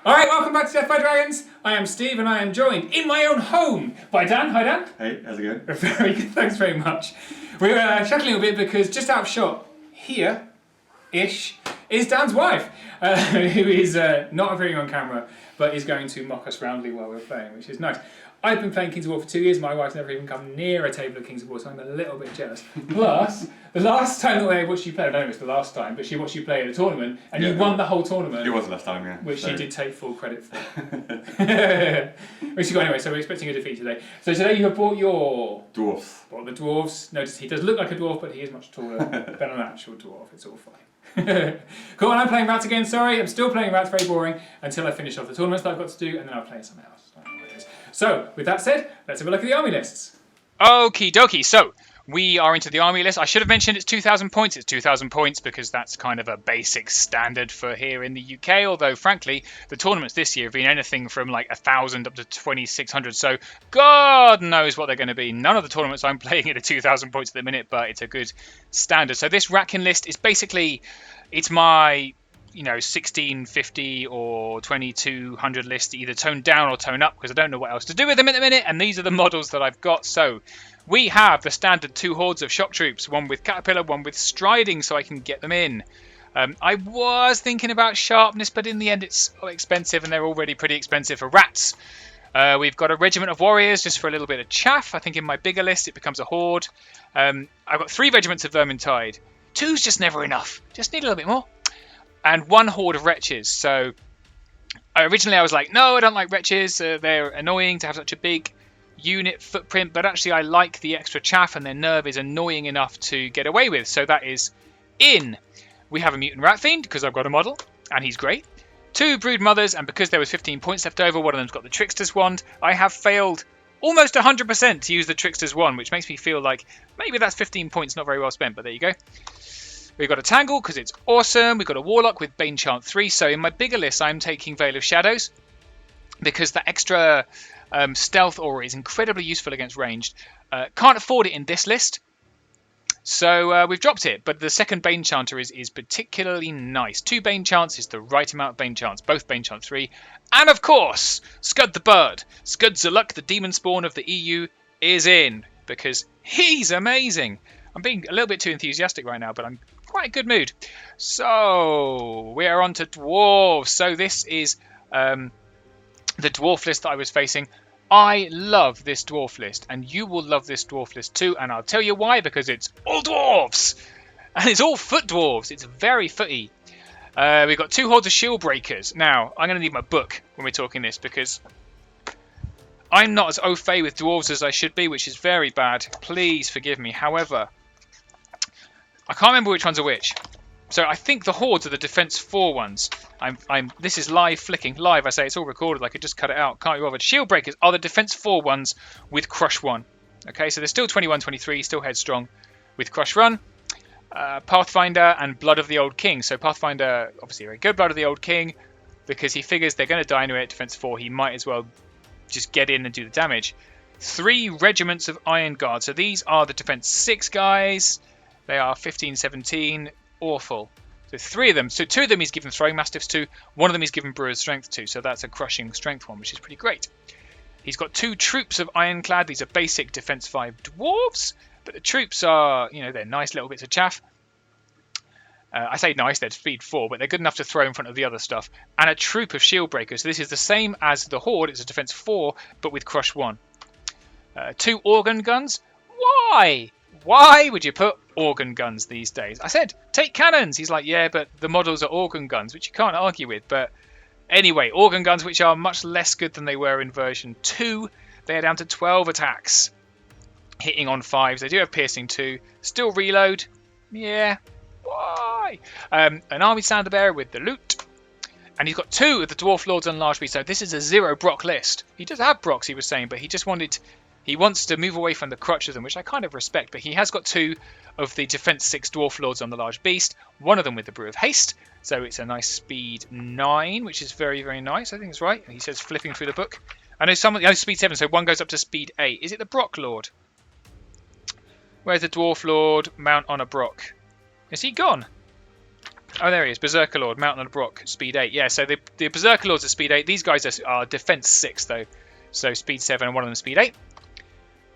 Alright, welcome back to Death by Dragons. I am Steve and I am joined in my own home by Dan. Hi Dan. Hey, how's it going? Very good, thanks very much. We're chuckling a bit because just out of shot, here-ish, is Dan's wife, who is not appearing on camera, but is going to mock us roundly while we're playing, which is nice. I've been playing Kings of War for 2 years. My wife's never even come near a table of Kings of War, so I'm a little bit jealous. Plus, the last time that I watched you play, I don't know if it's the last time, but she watched you play at a tournament, and you won the whole tournament. It was the last time, yeah. Which she did take full credit for. Which you got anyway, so we're expecting a defeat today. So today you have brought your... Dwarfs. Brought the Dwarfs. Notice he does look like a dwarf, but he is much taller than an actual dwarf. It's all fine. Cool, and I'm playing Rats again, sorry. I'm still playing Rats, very boring, until I finish off the tournaments that I've got to do, and then I'll play something else. I don't know what it is. So, with that said, let's have a look at the army lists. Okie dokie, so we are into the army list. I should have mentioned it's 2,000 points. It's 2,000 points because that's kind of a basic standard for here in the UK, although frankly, the tournaments this year have been anything from like 1,000 up to 2,600, so God knows what they're going to be. None of the tournaments I'm playing at 2,000 points at the minute, but it's a good standard. So this Ratkin list is basically, it's my... 1650 or 2200 list, either tone down or tone up, because I don't know what else to do with them at the minute, and these are the models that I've got. So we have the standard 2 hordes of shock troops, one with caterpillar, one with striding, so I can get them in. I was thinking about sharpness, but in the end it's expensive, and they're already pretty expensive for rats. We've got a regiment of warriors just for a little bit of chaff. I think in my bigger list it becomes a horde. I've got 3 regiments of Vermintide. 2's just never enough, just need a little bit more. And 1 horde of wretches. So originally I was like, no, I don't like wretches. They're annoying to have such a big unit footprint. But actually I like the extra chaff, and their nerve is annoying enough to get away with. So that is in. We have a mutant rat fiend because I've got a model and he's great. 2 brood mothers, and because there was 15 points left over, one of them's got the trickster's wand. I have failed almost 100% to use the trickster's wand, which makes me feel like maybe that's 15 points not very well spent. But there you go. We've got a Tangle because it's awesome. We've got a Warlock with Bane Chant 3. So in my bigger list, I'm taking Veil of Shadows because that extra stealth aura is incredibly useful against ranged. Can't afford it in this list, so we've dropped it. But the second Bane Chanter is particularly nice. 2 Bane Chants is the right amount of Bane Chants, both Bane Chant 3. And of course, Scud the Bird. Scud Zaluk, the demon spawn of the EU, is in because he's amazing. I'm being a little bit too enthusiastic right now, but I'm quite a good mood. So we are on to dwarves. So this is the dwarf list that I was facing. I love this dwarf list, and you will love this dwarf list too, and I'll tell you why, because it's all dwarves and it's all foot dwarves. It's very footy. We've got 2 hordes of shield breakers. Now I'm going to need my book when we're talking this, because I'm not as au fait with dwarves as I should be, which is very bad. Please forgive me. However, I can't remember which ones are which. So I think the hordes are the defense 4 ones. This is live flicking. Live, I say, it's all recorded. I could just cut it out. Can't be bothered. Shield breakers are the defense 4 ones with crush 1. Okay, so they're still 21, 23, still headstrong with crush run. Pathfinder and Blood of the Old King. So Pathfinder, obviously very good Blood of the Old King, because he figures they're going to die anyway at defense 4. He might as well just get in and do the damage. 3 regiments of Iron Guard. So these are the defense 6 guys. They are 15, 17, awful. So 3 of them. So 2 of them he's given Throwing Mastiffs to. 1 of them he's given Brewer's Strength to. So that's a crushing strength one, which is pretty great. He's got 2 troops of Ironclad. These are basic defense 5 dwarves. But the troops are, they're nice little bits of chaff. I say nice, they're speed 4, but they're good enough to throw in front of the other stuff. And a troop of shield breakers. So this is the same as the horde. It's a defense 4, but with crush 1. 2 organ guns. Why? Why would you put organ guns these days? I said, take cannons. He's like, yeah, but the models are organ guns, which you can't argue with. But anyway, organ guns, which are much less good than they were in version 2. They are down to 12 attacks, hitting on 5s. They do have piercing 2. Still reload. Yeah, why? An army standard bearer with the loot. And he's got 2 of the Dwarf Lords on large beast. So this is a 0 Brock list. He does have Brocks, he was saying, but he just wanted... He wants to move away from the crutch of them, which I kind of respect, but he has got 2 of the Defense 6 Dwarf Lords on the large beast, one of them with the Brew of Haste, so it's a nice speed 9, which is very, very nice. I think it's right. He says flipping through the book. I know speed 7, so one goes up to speed 8. Is it the Brock Lord? Where's the Dwarf Lord mount on a Brock? Is he gone? Oh, there he is. Berserker Lord, Mountain on a Brock, speed 8. Yeah, so the Berserker Lords are speed 8. These guys are defense 6, though. So speed 7 and one of them speed 8.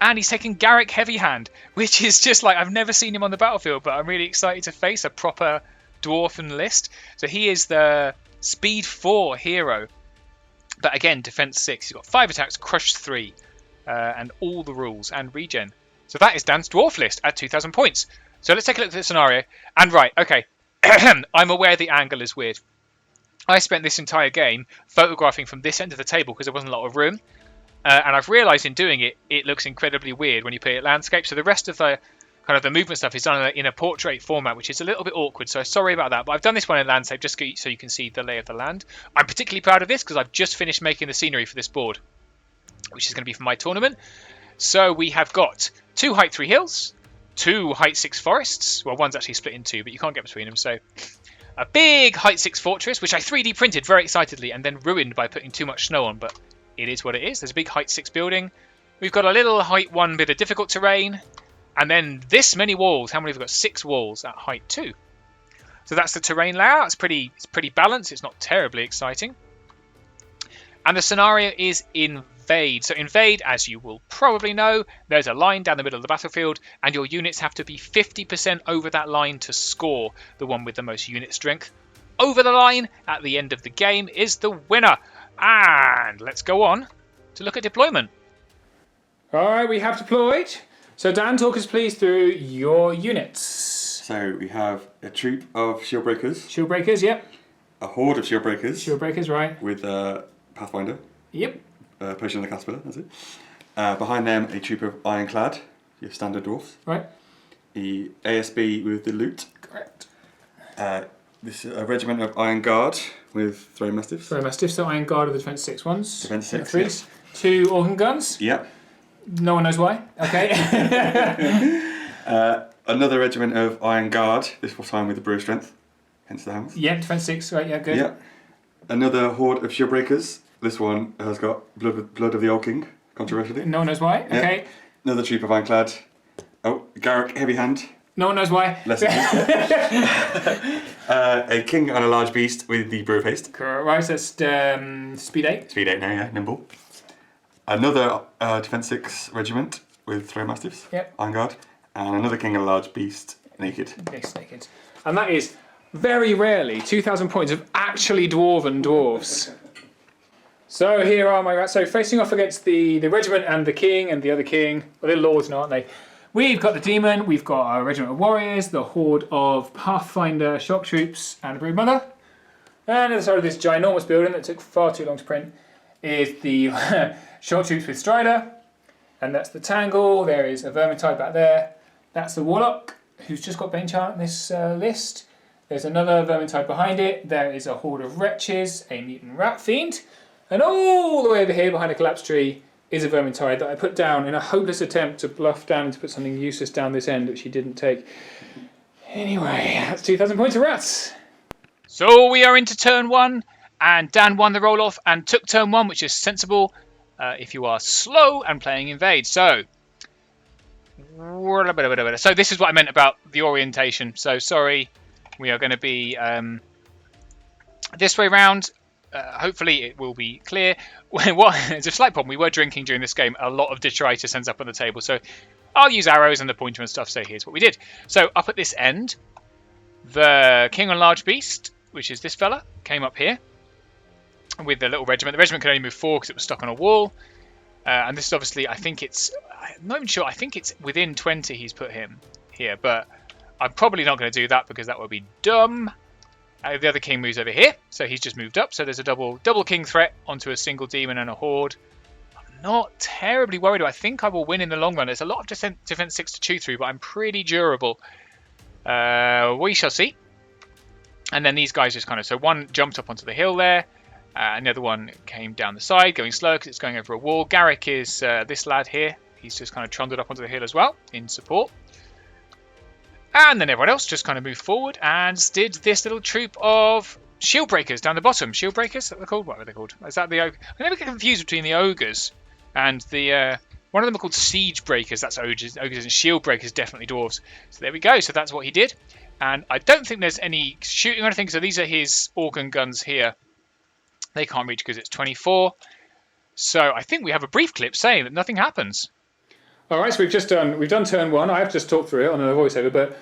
And he's taking Garrick Heavy Hand, which is just like, I've never seen him on the battlefield, but I'm really excited to face a proper Dwarfen list. So he is the speed 4 hero. But again, defense 6. He's got 5 attacks, crush 3, and all the rules, and regen. So that is Dan's Dwarf list at 2,000 points. So let's take a look at the scenario. And right, okay. I'm aware the angle is weird. I spent this entire game photographing from this end of the table because there wasn't a lot of room. And I've realised in doing it, it looks incredibly weird when you play it landscape. So the rest of the kind of the movement stuff is done in a portrait format, which is a little bit awkward. So sorry about that. But I've done this one in landscape just so you can see the lay of the land. I'm particularly proud of this because I've just finished making the scenery for this board, which is going to be for my tournament. So we have got 2 height 3 hills, 2 height 6 forests. Well, one's actually split in 2, but you can't get between them. So a big height 6 fortress, which I 3D printed very excitedly and then ruined by putting too much snow on, but it is what it is. There's a big height 6 building. We've got a little height 1 bit of difficult terrain. And then this many walls. How many have we got? 6 walls at height 2. So that's the terrain layout. It's pretty balanced. It's not terribly exciting. And the scenario is invade. So invade, as you will probably know, there's a line down the middle of the battlefield, and your units have to be 50% over that line to score. The one with the most unit strength over the line at the end of the game is the winner. And let's go on to look at deployment. All right, we have deployed. So Dan, talk us please through your units. So we have a troop of shield breakers. Shield breakers, yep. A horde of shield breakers. Shield breakers, right. With Pathfinder. Yep. Potion of the Caterpillar, that's it. Behind them, a troop of Ironclad, your standard dwarfs. Right. The ASB with the loot. Correct. This is a regiment of Iron Guard with Throwing Mastiffs. Throwing Mastiffs, so Iron Guard of the defense 6 ones. Defense 6, threes. 2 organ guns. Yep. No one knows why. Okay. Another regiment of Iron Guard, this time with the Brewer Strength, hence the hounds. Yeah, defense 6, right, yeah, good. Yep. Another horde of shield breakers. This one has got Blood of the Old King, controversially. No one knows why. Yep. Okay. Another troop of Ironclad. Oh, Garrick Heavy Hand. No one knows why. Less a king and a large beast with the Brew of Haste. Right, so that's speed 8. Speed 8 now, yeah, nimble. Another Defence 6 regiment with Throw Mastiffs. Yep. Iron Guard. And another king and a large beast, naked. Yes, naked. And that is very rarely 2,000 points of actually dwarven dwarves. So here are my rats. So facing off against the regiment and the king and the other king. Well, they're lords now, aren't they? We've got the demon, we've got our regiment of warriors, the horde of Pathfinder shock troops, and a broodmother. And at the side of this ginormous building that took far too long to print is the shock troops with Strider. And that's the Tangle. There is a Vermintide back there. That's the Warlock, who's just got Banechant on this list. There's another Vermintide behind it. There is a horde of Wretches, a Mutant Rat Fiend. And all the way over here behind a collapsed tree is a Vermintide that I put down in a hopeless attempt to bluff down and to put something useless down this end, which he didn't take. Anyway, that's 2,000 points of rats. So we are into turn 1, and Dan won the roll-off and took turn 1, which is sensible if you are slow and playing invade. So this is what I meant about the orientation. So sorry, we are going to be this way round. Hopefully it will be clear. It's a slight problem. We were drinking during this game. A lot of detritus ends up on the table. So I'll use arrows and the pointer and stuff. So here's what we did. So up at this end, the King on Large Beast, which is this fella, came up here with the little regiment. The regiment could only move 4 because it was stuck on a wall. And this is obviously, I'm not even sure. I think it's within 20 he's put him here. But I'm probably not going to do that because that would be dumb. The other king moves over here, so he's just moved up. So there's a double king threat onto a single demon and a horde. I'm not terribly worried. I think I will win in the long run. There's a lot of defense 6 to chew through, but I'm pretty durable. We shall see. And then these guys just kind of... So one jumped up onto the hill there, and the other one came down the side, going slow because it's going over a wall. Garrick is this lad here. He's just kind of trundled up onto the hill as well, in support. And then everyone else just kind of moved forward and did this little troop of shield breakers down the bottom. Shield breakers, is that what they're called? What are they called? Is that the ogre? I never get confused between the ogres and the one of them are called siege breakers. That's ogres and shield breakers, definitely dwarves. So there we go. So that's what he did. And I don't think there's any shooting or anything, so these are his organ guns here. They can't reach because it's 24. So I think we have a brief clip saying that nothing happens. All right, so we've done turn 1. I've just talked through it on a voiceover, but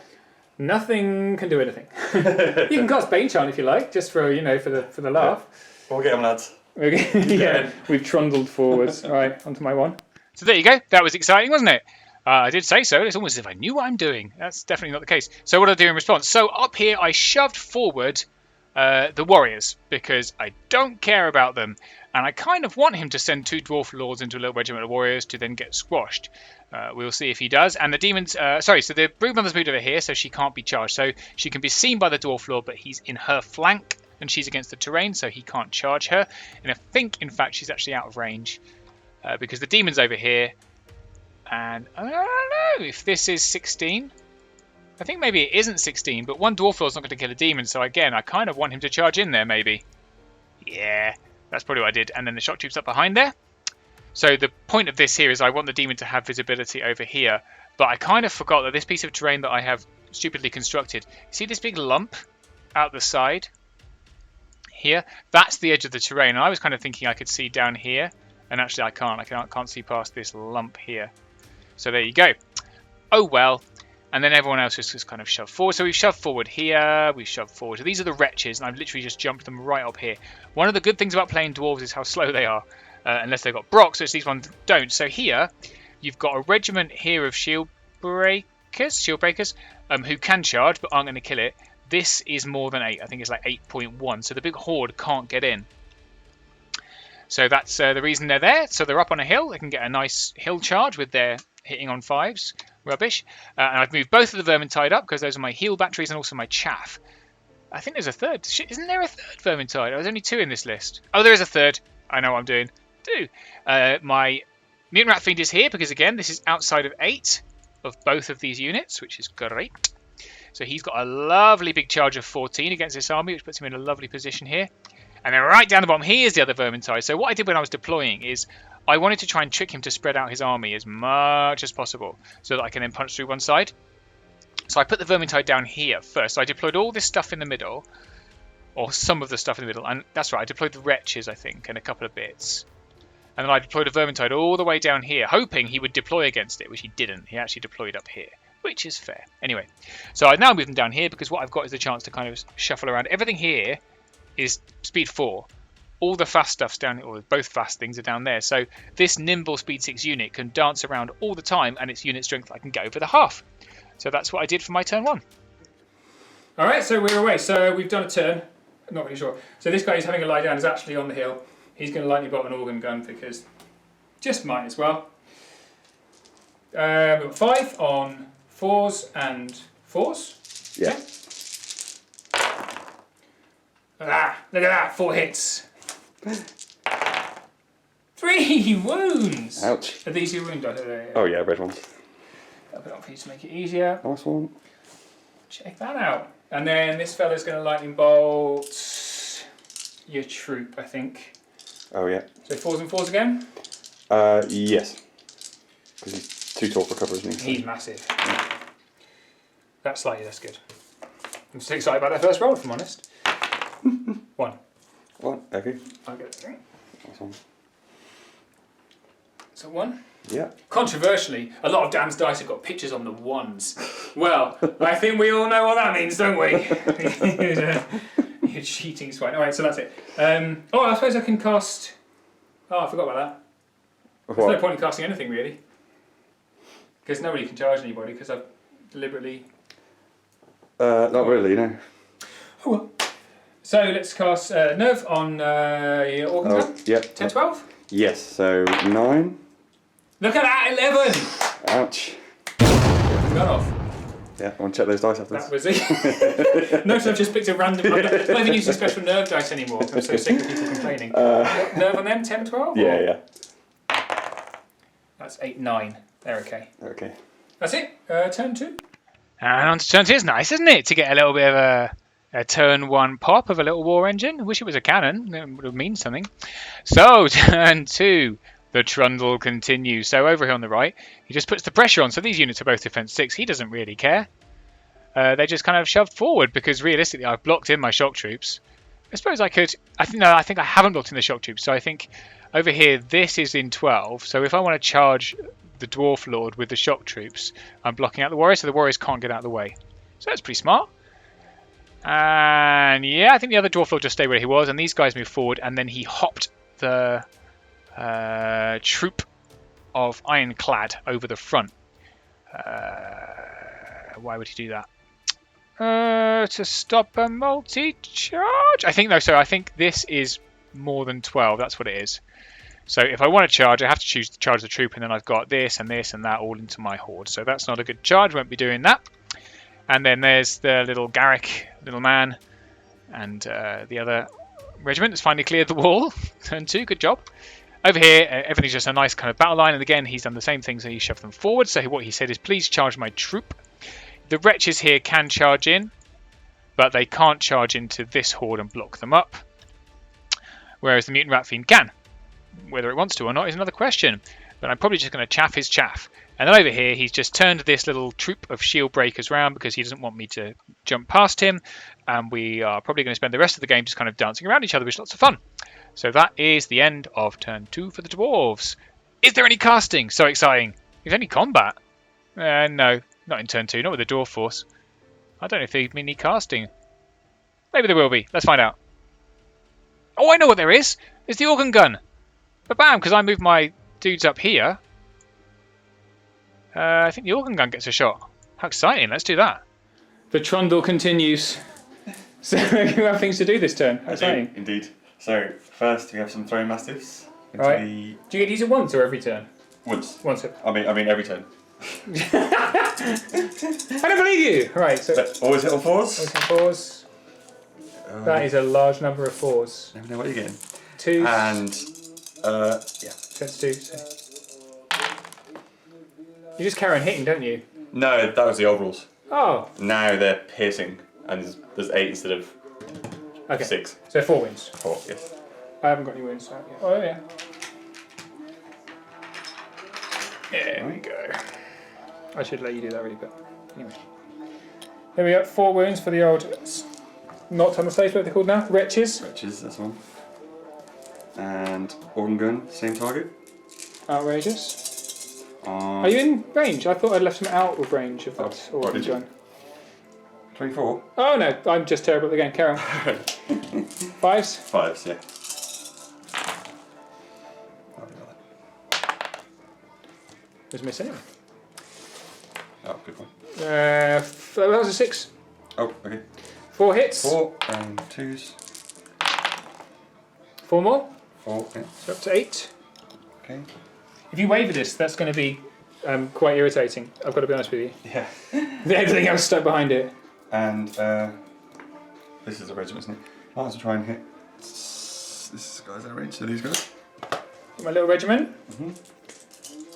nothing can do anything. You can cast Bane Chant if you like, just for for the laugh. We'll get them, lads. Yeah, we've trundled forwards. All right, onto my one. So there you go. That was exciting, wasn't it? I did say so. It's almost as if I knew what I'm doing. That's definitely not the case. So what did I do in response? So up here, I shoved forward the warriors because I don't care about them. And I kind of want him to send 2 dwarf lords into a little regiment of warriors to then get squashed. We'll see if he does. And the demons... so the broodmother's moved over here, so she can't be charged. So she can be seen by the dwarf lord, but he's in her flank, and she's against the terrain, so he can't charge her. And I think, in fact, she's actually out of range because the demon's over here. And I don't know if this is 16. I think maybe it isn't 16, but one dwarf lord's not going to kill a demon. So again, I kind of want him to charge in there, maybe. Yeah, that's probably what I did. And then the shock troop's up behind there. So the point of this here is I want the demon to have visibility over here. But I kind of forgot that this piece of terrain that I have stupidly constructed. See this big lump out the side? Here? That's the edge of the terrain. And I was kind of thinking I could see down here. And actually I can't. I can't see past this lump here. So there you go. Oh well. And then everyone else just kind of shoved forward. So we've shoved forward here. We've shoved forward. So these are the wretches. And I've literally just jumped them right up here. One of the good things about playing dwarves is how slow they are. Unless they've got Brocs, which these ones don't. So here, you've got a regiment here of shield breakers, who can charge but aren't going to kill it. This is more than 8. I think it's like 8.1. So the big horde can't get in. So that's the reason they're there. So they're up on a hill. They can get a nice hill charge with their hitting on 5s. Rubbish. And I've moved both of the Vermintide up because those are my heal batteries and also my chaff. I think there's a third. Shit, isn't there a third Vermintide? There's only 2 in this list. Oh, there is a third. I know what I'm doing. My Mutant Rat Fiend is here because, again, this is outside of 8 of both of these units, which is great. So he's got a lovely big charge of 14 against this army, which puts him in a lovely position here. And then right down the bottom, here's the other Vermintide. So what I did when I was deploying is I wanted to try and trick him to spread out his army as much as possible so that I can then punch through one side. So I put the Vermintide down here first. So I deployed all this stuff in the middle, or some of the stuff in the middle. And that's right, I deployed the Wretches, I think, and a couple of bits. And then I deployed a Vermintide all the way down here, hoping he would deploy against it, which he didn't. He actually deployed up here, which is fair. Anyway, so I now moved them down here because what I've got is the chance to kind of shuffle around. Everything here is speed 4. All the fast stuff's down, or both fast things are down there. So this nimble speed 6 unit can dance around all the time, and its unit strength I can get over the half. So that's what I did for my turn 1. All right, so we're away. So we've done a turn. I'm not really sure. So this guy is having a lie down. Is actually on the hill. He's going to lightning bolt an organ gun because just might as well. We've got 5 on 4s and 4s. Yeah. Ah, look at that, 4 hits. 3 wounds. Ouch. Are these your wound dice? Oh yeah, red ones. I'll put it on for you to make it easier. Nice one. Check that out. And then this fella's going to lightning bolt your troop, I think. Oh yeah. So 4s and 4s again? Yes. Because he's too tall for cover, isn't he? He's massive. That's slightly less good. I'm still excited about that first roll, if I'm honest. 1. What? Okay. I'll get it. Nice one. So 1. Yeah. Controversially, a lot of Dan's dice have got pictures on the 1s. Well, I think we all know what that means, don't we? You're cheating swine. Alright, so that's it. Oh, I suppose I can cast... Oh, I forgot about that. There's no point in casting anything, really. Because nobody can charge anybody, because I've deliberately... Not really, no. Oh well. So let's cast Nerve on your organ gun. Yeah. 10, 12? Yes, so 9. Look at that, 11! Ouch. Gone off. Yeah, I want to check those dice afterwards. That was it. Notice I've just picked a random... I'm not even using special nerve dice anymore. I'm so sick of people complaining. Nerve on them, 10, 12? Yeah, yeah. That's 8, 9. They're okay. Okay. That's it. Turn 2. And on to turn 2. It's nice, isn't it, to get a little bit of a turn 1 pop of a little war engine. I wish it was a cannon. It would have mean something. So, turn 2. The trundle continues. So over here on the right, he just puts the pressure on. So these units are both defense 6. He doesn't really care. they just kind of shoved forward because realistically I've blocked in my shock troops. I suppose I could. I think I haven't blocked in the shock troops. So I think over here this is in 12. So if I want to charge the Dwarf Lord with the shock troops, I'm blocking out the warriors, so the warriors can't get out of the way. So that's pretty smart. And yeah, I think the other Dwarf Lord just stayed where he was, and these guys move forward, and then he hopped the troop of Ironclad over the front. Why would he do that? To stop a multi-charge? I think no, so I think this is more than 12, that's what it is. So if I want to charge, I have to choose to charge the troop, and then I've got this and this and that all into my horde. So that's not a good charge, won't be doing that. And then there's the little Garrick, little man, and the other regiment has finally cleared the wall. Turn 2, good job. Over here, everything's just a nice kind of battle line, and again, he's done the same thing, so he shoved them forward. So what he said is, please charge my troop. The wretches here can charge in, but they can't charge into this horde and block them up, whereas the mutant rat fiend can. Whether it wants to or not is another question, but I'm probably just going to chaff his chaff. And then over here, he's just turned this little troop of shield breakers round because he doesn't want me to jump past him, and we are probably going to spend the rest of the game just kind of dancing around each other, which is lots of fun. So that is the end of turn 2 for the dwarves. Is there any casting? So exciting. Is there any combat? No, not in turn 2, not with the dwarf force. I don't know if they mean any casting. Maybe there will be. Let's find out. Oh, I know what there is. It's the organ gun. But bam, because I moved my dudes up here. I think the organ gun gets a shot. How exciting. Let's do that. The trundle continues. So you have things to do this turn. How exciting. Indeed. So first we have some throwing mastiffs. Right. Do you get to use it once or every turn? Once. Once. I mean every turn. I don't believe you. Right. So always hit on 4s. always on 4s. That is a large number of 4s. Never know what you get. 2s. And yeah. That's 2. So. You just carry on hitting, don't you? No, that was the old rules. Oh. Now they're piercing, and there's 8 instead of 6. So 4 wins. 4, yes. I haven't got any wounds out yet. Oh yeah. There we go. I should let you do that really, but anyway. There we go. 4 wounds for the old. Not on the stage, what they're called now? Wretches. Wretches, that's one. And organ gun, same target. Outrageous. Are you in range? I thought I'd left him out of range of that organ gun. 24. Oh no, I'm just terrible at the game. Carry on. 5s? 5s, yeah. Was missing. Oh, good one. That was a 6. Oh, okay. 4 hits. 4 and 2s. 4 more. 4, yeah. So up to 8. Okay. If you waver this, that's going to be quite irritating. I've got to be honest with you. Yeah. Everything else stuck behind it. And this is a regiment, isn't it? I want to try and hit this guy's out of range, so these guys. My little regiment. Mm-hmm.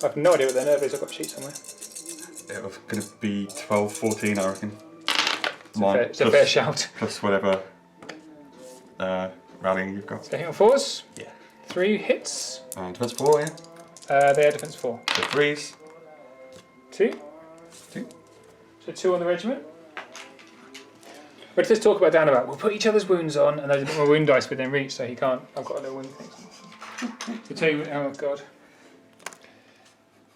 I have no idea what their nerve is. I've got a sheet somewhere. It was going to be 12, 14, I reckon. It's a fair shout. Plus whatever rallying you've got. So hit on 4s. Yeah. 3 hits. And defense 4, yeah. They are defense 4. So 3s. 2. 2. So 2 on the regiment. Let's just talk about down about. We'll put each other's wounds on, and there's a bit more wound dice within reach, so he can't. I've got a little wound thing. So 2. Oh god.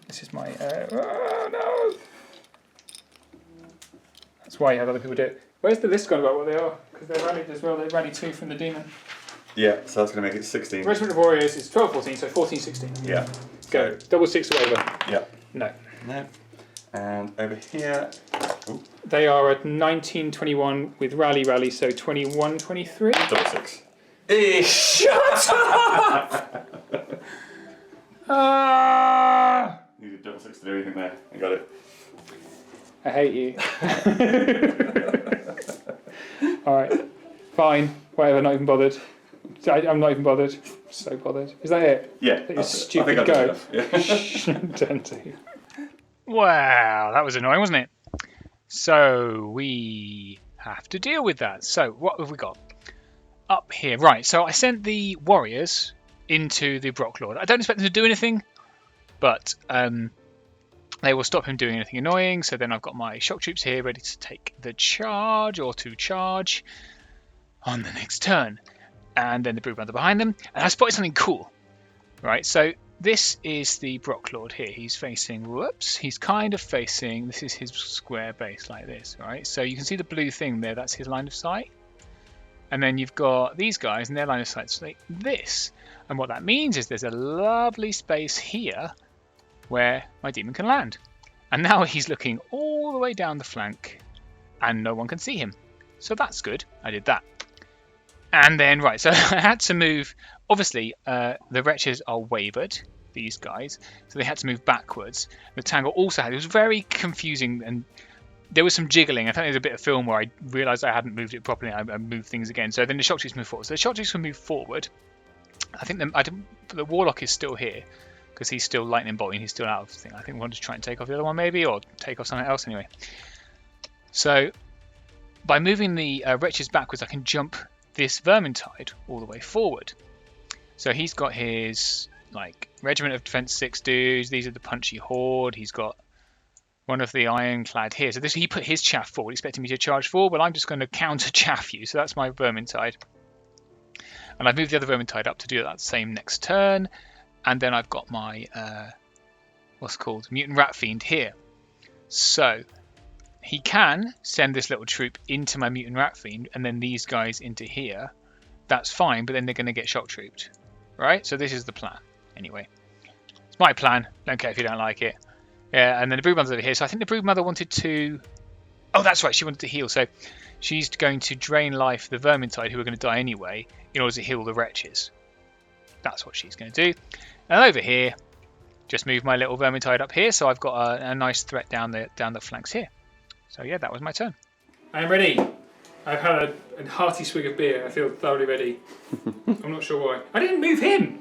This is my. Oh no. That's why you have other people do it. Where's the list gone about what they are? Because they're rallied as well. They rallied 2 from the demon. Yeah, so that's going to make it 16. Regiment of Warriors is 12, 14, so 14, 16. Yeah. Go. Double 6 or whatever. Yeah. No. No. And over here. Ooh. They are at 19, 21 with rally, so 21, 23. Double 6. Shut up! You did double 6 to do anything there. I got it. I hate you. Alright. Fine. Whatever, not even bothered. I'm not even bothered. So bothered. Is that it? Yeah. That your stupid go? Yeah. Turn 2. Wow, that was annoying, wasn't it? So we have to deal with that. So what have we got up here? Right, so I sent the warriors into the Brocklord. I don't expect them to do anything, but they will stop him doing anything annoying. So then I've got my shock troops here ready to take the charge or to charge on the next turn. And then the Broodmother behind them. And I spotted something cool. Right, so this is the Brock Lord here. He's facing, whoops, he's kind of facing, this is his square base like this, right? So you can see the blue thing there, that's his line of sight. And then you've got these guys and their line of sight like this. And what that means is there's a lovely space here where my demon can land. And now he's looking all the way down the flank and no one can see him. So that's good, I did that. And then, right, so I had to move, obviously, the wretches are wavered, these guys, so they had to move backwards. The tangle also had, it was very confusing, and there was some jiggling. I think there's a bit of film where I realised I hadn't moved it properly, and I moved things again. So then the shock troops moved forward. So the shock troops will move forward. I think the Warlock is still here, because he's still lightning bolting, he's still out of the thing. I think we want to try and take off the other one maybe, or take off something else anyway. So, by moving the wretches backwards, I can jump this Vermintide all the way forward. So he's got his like Regiment of Defense 6 dudes. These are the punchy horde. He's got one of the ironclad here. So he put his chaff forward, expecting me to charge forward. Well, I'm just going to counter chaff you. So that's my Vermintide. And I've moved the other Vermintide up to do that same next turn. And then I've got my what's called Mutant Rat Fiend here. So he can send this little troop into my Mutant Rat Fiend and then these guys into here. That's fine, but then they're going to get shock trooped. Right? So this is the plan. Anyway. It's my plan. Don't care if you don't like it. Yeah, and then the Broodmother's over here. So I think the Broodmother wanted to... Oh, that's right. She wanted to heal. So she's going to drain life the Vermintide, who are going to die anyway, in order to heal the wretches. That's what she's going to do. And over here, just move my little Vermintide up here. So I've got a nice threat down the flanks here. So yeah, that was my turn. I am ready. I've had a hearty swig of beer. I feel thoroughly ready. I'm not sure why. I didn't move him.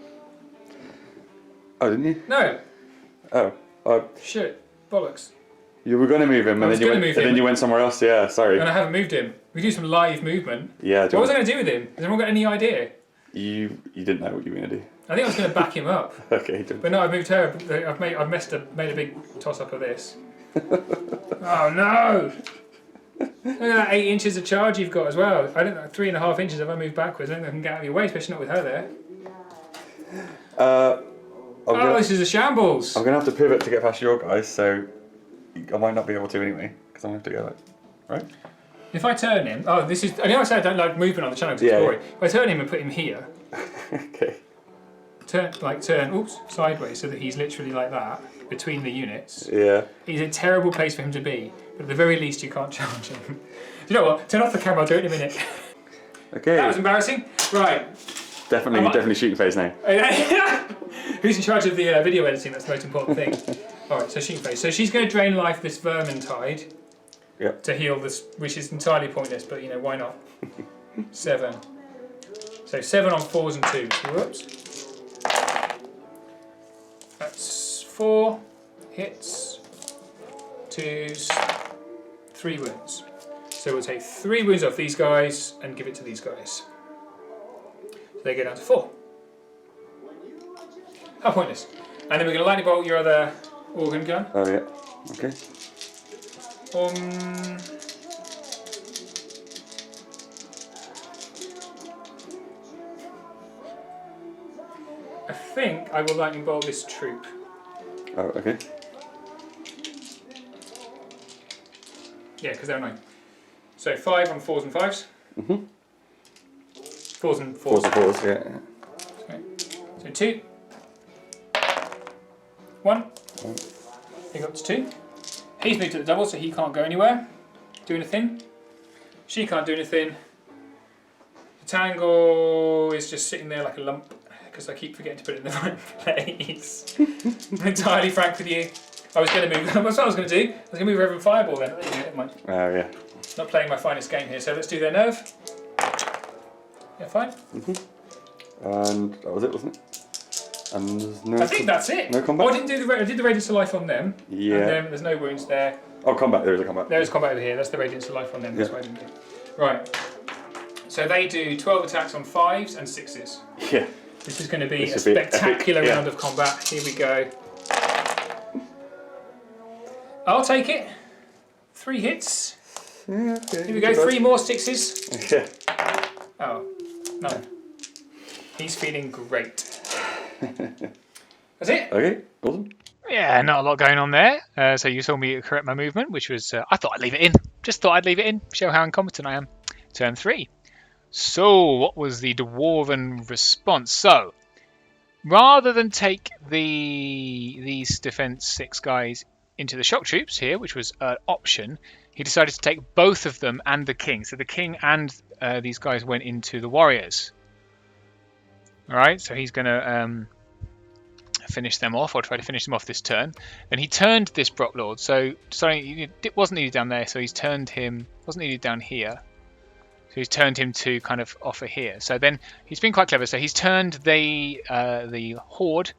Oh, didn't you? No. Oh. Shit. Bollocks. You were going to move him, and then you went somewhere else. Yeah, sorry. And I haven't moved him. We do some live movement. Yeah. What was I going to do with him? Has anyone got any idea? You didn't know what you were going to do. I think I was going to back him up. Okay. But no, I've moved her. I've made a big toss up of this. Oh no! Look at that 8 inches of charge you've got as well. I don't know, 3.5 inches if I move backwards. I don't think I can get out of your way, especially not with her there. This is a shambles. I'm going to have to pivot to get past your guys, so I might not be able to anyway, because I'm going to have to go right? If I turn him... Oh, this is... I know I said I don't like movement on the channel because it's boring. If I turn him and put him here... Okay. Turn, sideways, so that he's literally like that, between the units. Yeah. He's a terrible place for him to be, but at the very least you can't charge him. Do you know what? Turn off the camera, I'll do it in a minute. Okay. That was embarrassing. Right. Definitely shooting phase now. Who's in charge of the video editing? That's the most important thing. Alright, so shooting phase. So she's going to drain life this Vermintide to heal this, which is entirely pointless, but you know, why not? 7. So 7 on 4s and 2s. Whoops. That's 4 hits, 2s, 3 wounds. So we'll take 3 wounds off these guys and give it to these guys. So they go down to 4. How pointless. And then we're going to lightning bolt your other organ gun. Oh yeah, okay. I think I will lightning bolt this troop. Oh, okay. Yeah, because they're annoying. So 5 on 4s and 5s. Mm-hmm. 4s and 4s. 4s and 4s, yeah. Okay. So 2. 1. He got to 2. He's moved to the double, so he can't go anywhere. Do anything. She can't do anything. The tangle is just sitting there like a lump, because I keep forgetting to put it in the right place. I'm entirely frank with you. I was going to move. That's what I was going to do. I was going to move Reverend Fireball then. Never mind. Oh yeah. Not playing my finest game here. So let's do their nerve. Yeah, fine. And that was it, wasn't it? And there's no. I think that's it. No combat. Oh, I did the radiance of life on them. Yeah. And then there's no wounds there. Oh, combat. There is a combat. There is combat over here. That's the radiance of life on them. That's why I didn't do. Right. So they do 12 attacks on 5s and 6s. Yeah. This is going to be a spectacular round of combat. Here we go. I'll take it. 3 hits. Yeah, okay. Here we go, 3 more sixes. Yeah. Oh, no. He's feeling great. That's it. Okay, awesome. Yeah, not a lot going on there. So you saw me correct my movement, which was I thought I'd leave it in. Just thought I'd leave it in. Show how incompetent I am. Turn 3. So what was the dwarven response? So rather than take these defense 6 guys into the shock troops here, which was an option, he decided to take both of them and the king. So the king and these guys went into the warriors. All right, so he's going to finish them off, or try to finish them off this turn. Then he turned this Brock Lord. So sorry, it wasn't needed down there. So he's turned him. Wasn't needed down here. So he's turned him to kind of offer here. So then he's been quite clever. So he's turned the horde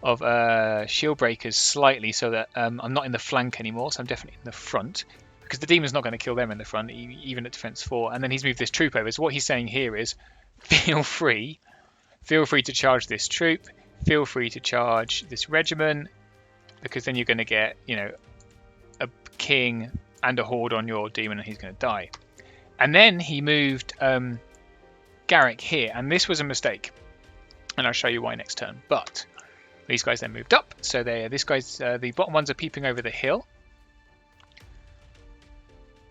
of shield breakers slightly, so that I'm not in the flank anymore. So I'm definitely in the front, because the demon's not going to kill them in the front, even at defense 4. And then he's moved this troop over. So what he's saying here is, feel free to charge this troop. Feel free to charge this regiment, because then you're going to get, a king and a horde on your demon, and he's going to die. And then he moved Garrick here, and this was a mistake, and I'll show you why next turn. But these guys then moved up, so the bottom ones are peeping over the hill,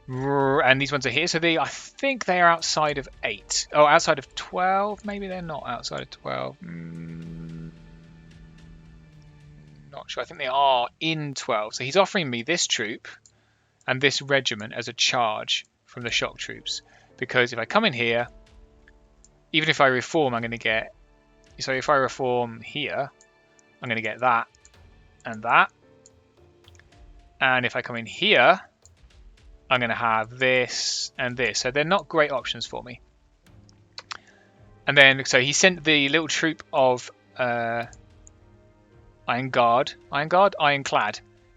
and these ones are here. So I think they are outside of 8. Oh, outside of 12. Maybe they're not outside of 12. Not sure. I think they are in 12. So he's offering me this troop and this regiment as a charge from the shock troops, because if I come in here, even if I reform, I'm going to get. So if I reform here, I'm going to get that and that. And if I come in here, I'm going to have this and this. So they're not great options for me. And then, so he sent the little troop of Ironclad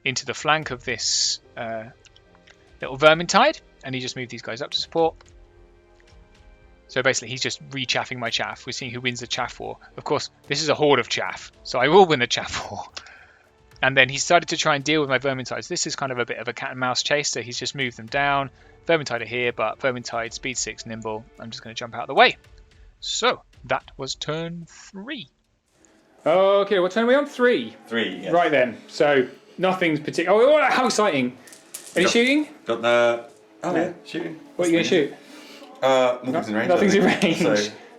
into the flank of this little Vermintide, and he just moved these guys up to support. So basically, he's just re-chaffing my chaff. We're seeing who wins the chaff war. Of course, this is a horde of chaff, so I will win the chaff war. And then he started to try and deal with my Vermintides. This is kind of a bit of a cat and mouse chase, so he's just moved them down. Vermintide are here, but Vermintide, speed 6, nimble. I'm just going to jump out of the way. So, that was turn 3. Okay, what turn are we on? 3. 3, yes. Right then, so nothing's particular. Oh, how exciting! Are you shooting? Got the... Oh, yeah, shooting. What are you going to shoot? Nothing's in range. Nothing's in range.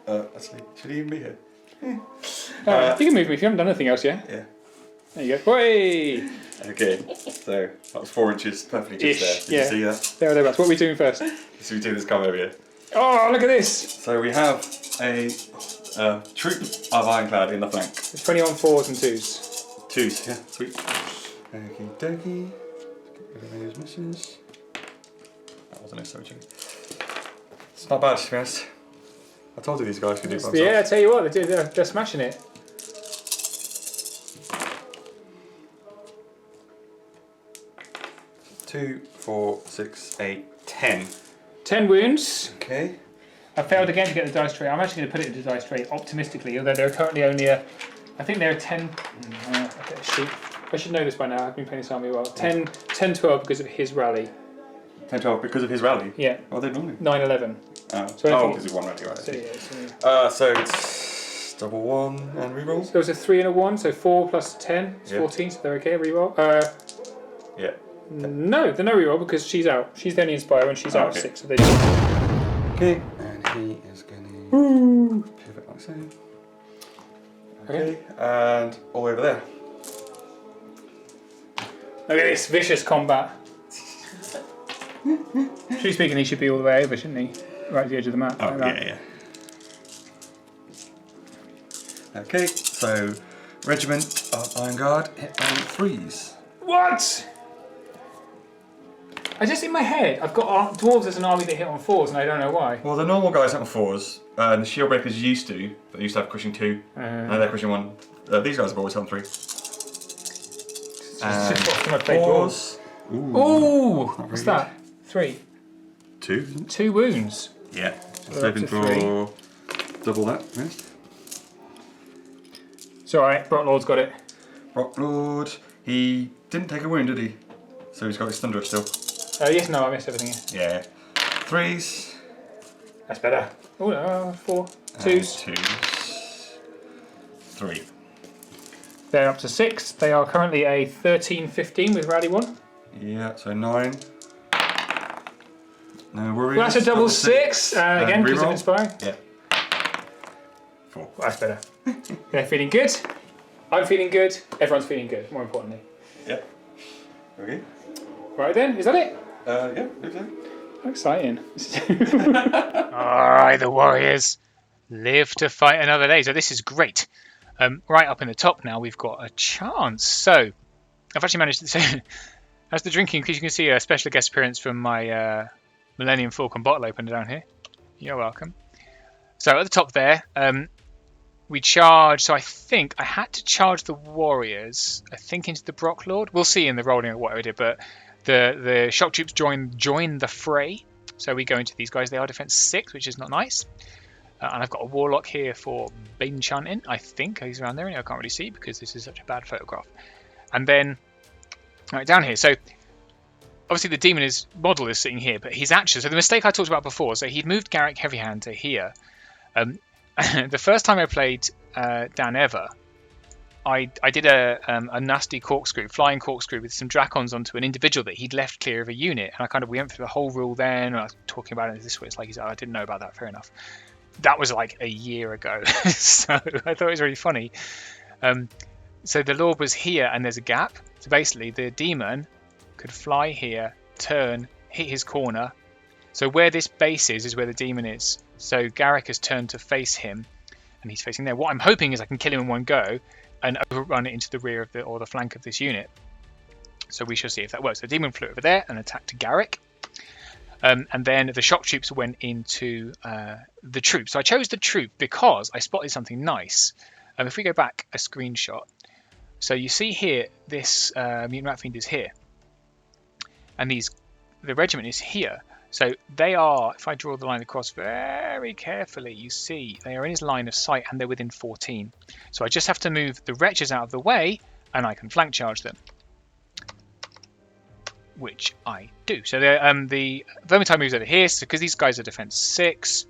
So, actually, should he even be here? You can move me if you haven't done anything else yet. Yeah. There you go. Way! Okay, so that was 4 inches perfectly just Ish, there. Did you see that? Thereabouts. What are we doing first? So we do this come over here. Oh, look at this! So we have a troop of Ironclad in the flank. It's 20 on 4s and 2s. 2s, yeah, sweet. Okie dokie. Get rid of those missions. That wasn't necessary. It's not bad, to be honest. I told you these guys could do it by themselves. Yeah, I tell you what, they're smashing it. Two, 4, 6, 8, 10. 10 wounds. Okay. I failed again to get the dice tray. I'm actually going to put it into dice tray optimistically, although they're currently only I think they're 10. I should know this by now. I've been playing this army well. 10, 12 because of his rally. 10, 12 because of his rally? Yeah. What are they normally? 9, 11. Oh, So because of one rally, right? So, yeah, So it's double 1 and reroll? So there was a 3 and a 1, so 4 plus 10 is 14, so they're okay. Reroll. Yeah. No, they're no reroll because she's out. She's the only Inspire and she's out of 6. So they Okay, and he is going to pivot like so. Okay, and all over there. Look at this vicious combat. Truly speaking, he should be all the way over, shouldn't he? Right at the edge of the map. Oh, like that. yeah. Okay, so regiment of Iron Guard hit on 3s. What? I just in my head, I've got dwarves as an army that hit on 4s, and I don't know why. Well, the normal guys hit on 4s, and the shield breakers used to, but they used to have crushing 2. Now they're crushing 1. These guys have always hit on 3. And Just often I play dwarves. Ooh, What's that? 3. 2, isn't it? 2 wounds. Yeah. So So up hoping to for double that. Yes. It's alright, Brock Lord's got it. Rock Lord, he didn't take a wound, did he? So he's got his thunder up still. Yes, no, I missed everything here. Yeah. 3s. That's better. Oh, no, 4. 2s. 2s. 3. They're up to 6. They are currently a 13-15 with Rowdy 1. Yeah, so 9. No worries. Well, that's a double 6. Again, because of reroll. inspiring. Yeah. 4. Well, that's better. They're feeling good. I'm feeling good. Everyone's feeling good, more importantly. Yeah. Okay. Right then, is that it? Yeah, okay. How exciting. Alright, the Warriors live to fight another day. So this is great. Right up in the top now, we've got a chance. So I've actually managed to say, as the drinking, because you can see a special guest appearance from my Millennium Falcon bottle opener down here. You're welcome. So at the top there, we charge. So I think I had to charge the Warriors, I think, into the Brock Lord. We'll see in the rolling of what I did, but the shock troops join the fray. So we go into these guys. They are defense 6, which is not nice. And I've got a Warlock here for Bane Chanting. I think he's around there, and I can't really see because this is such a bad photograph. And then right down here. So obviously the demon model is sitting here, but he's actually, so the mistake I talked about before, so he'd moved Garrick Heavyhand to here. The first time I played Dan Ever, I did a nasty flying corkscrew with some Dracons onto an individual that he'd left clear of a unit, and we went through the whole rule then, and I was talking about it this way, it's like, I didn't know about that, fair enough. That was like a year ago, so I thought it was really funny. So the Lord was here, and there's a gap, so basically the demon could fly here, turn, hit his corner. So where this base is where the demon is. So Garrick has turned to face him, and he's facing there. What I'm hoping is I can kill him in one go and overrun it into the rear of the flank of this unit. So we shall see if that works. The demon flew over there and attacked Garrick. And then the shock troops went into the troop. So I chose the troop because I spotted something nice. If we go back a screenshot, so you see here, this Mutant Rat Fiend is here. And the regiment is here. So they are, if I draw the line across very carefully, you see they are in his line of sight and they're within 14. So I just have to move the wretches out of the way and I can flank charge them. Which I do. So the Vermintide moves over here, so because these guys are defense 6.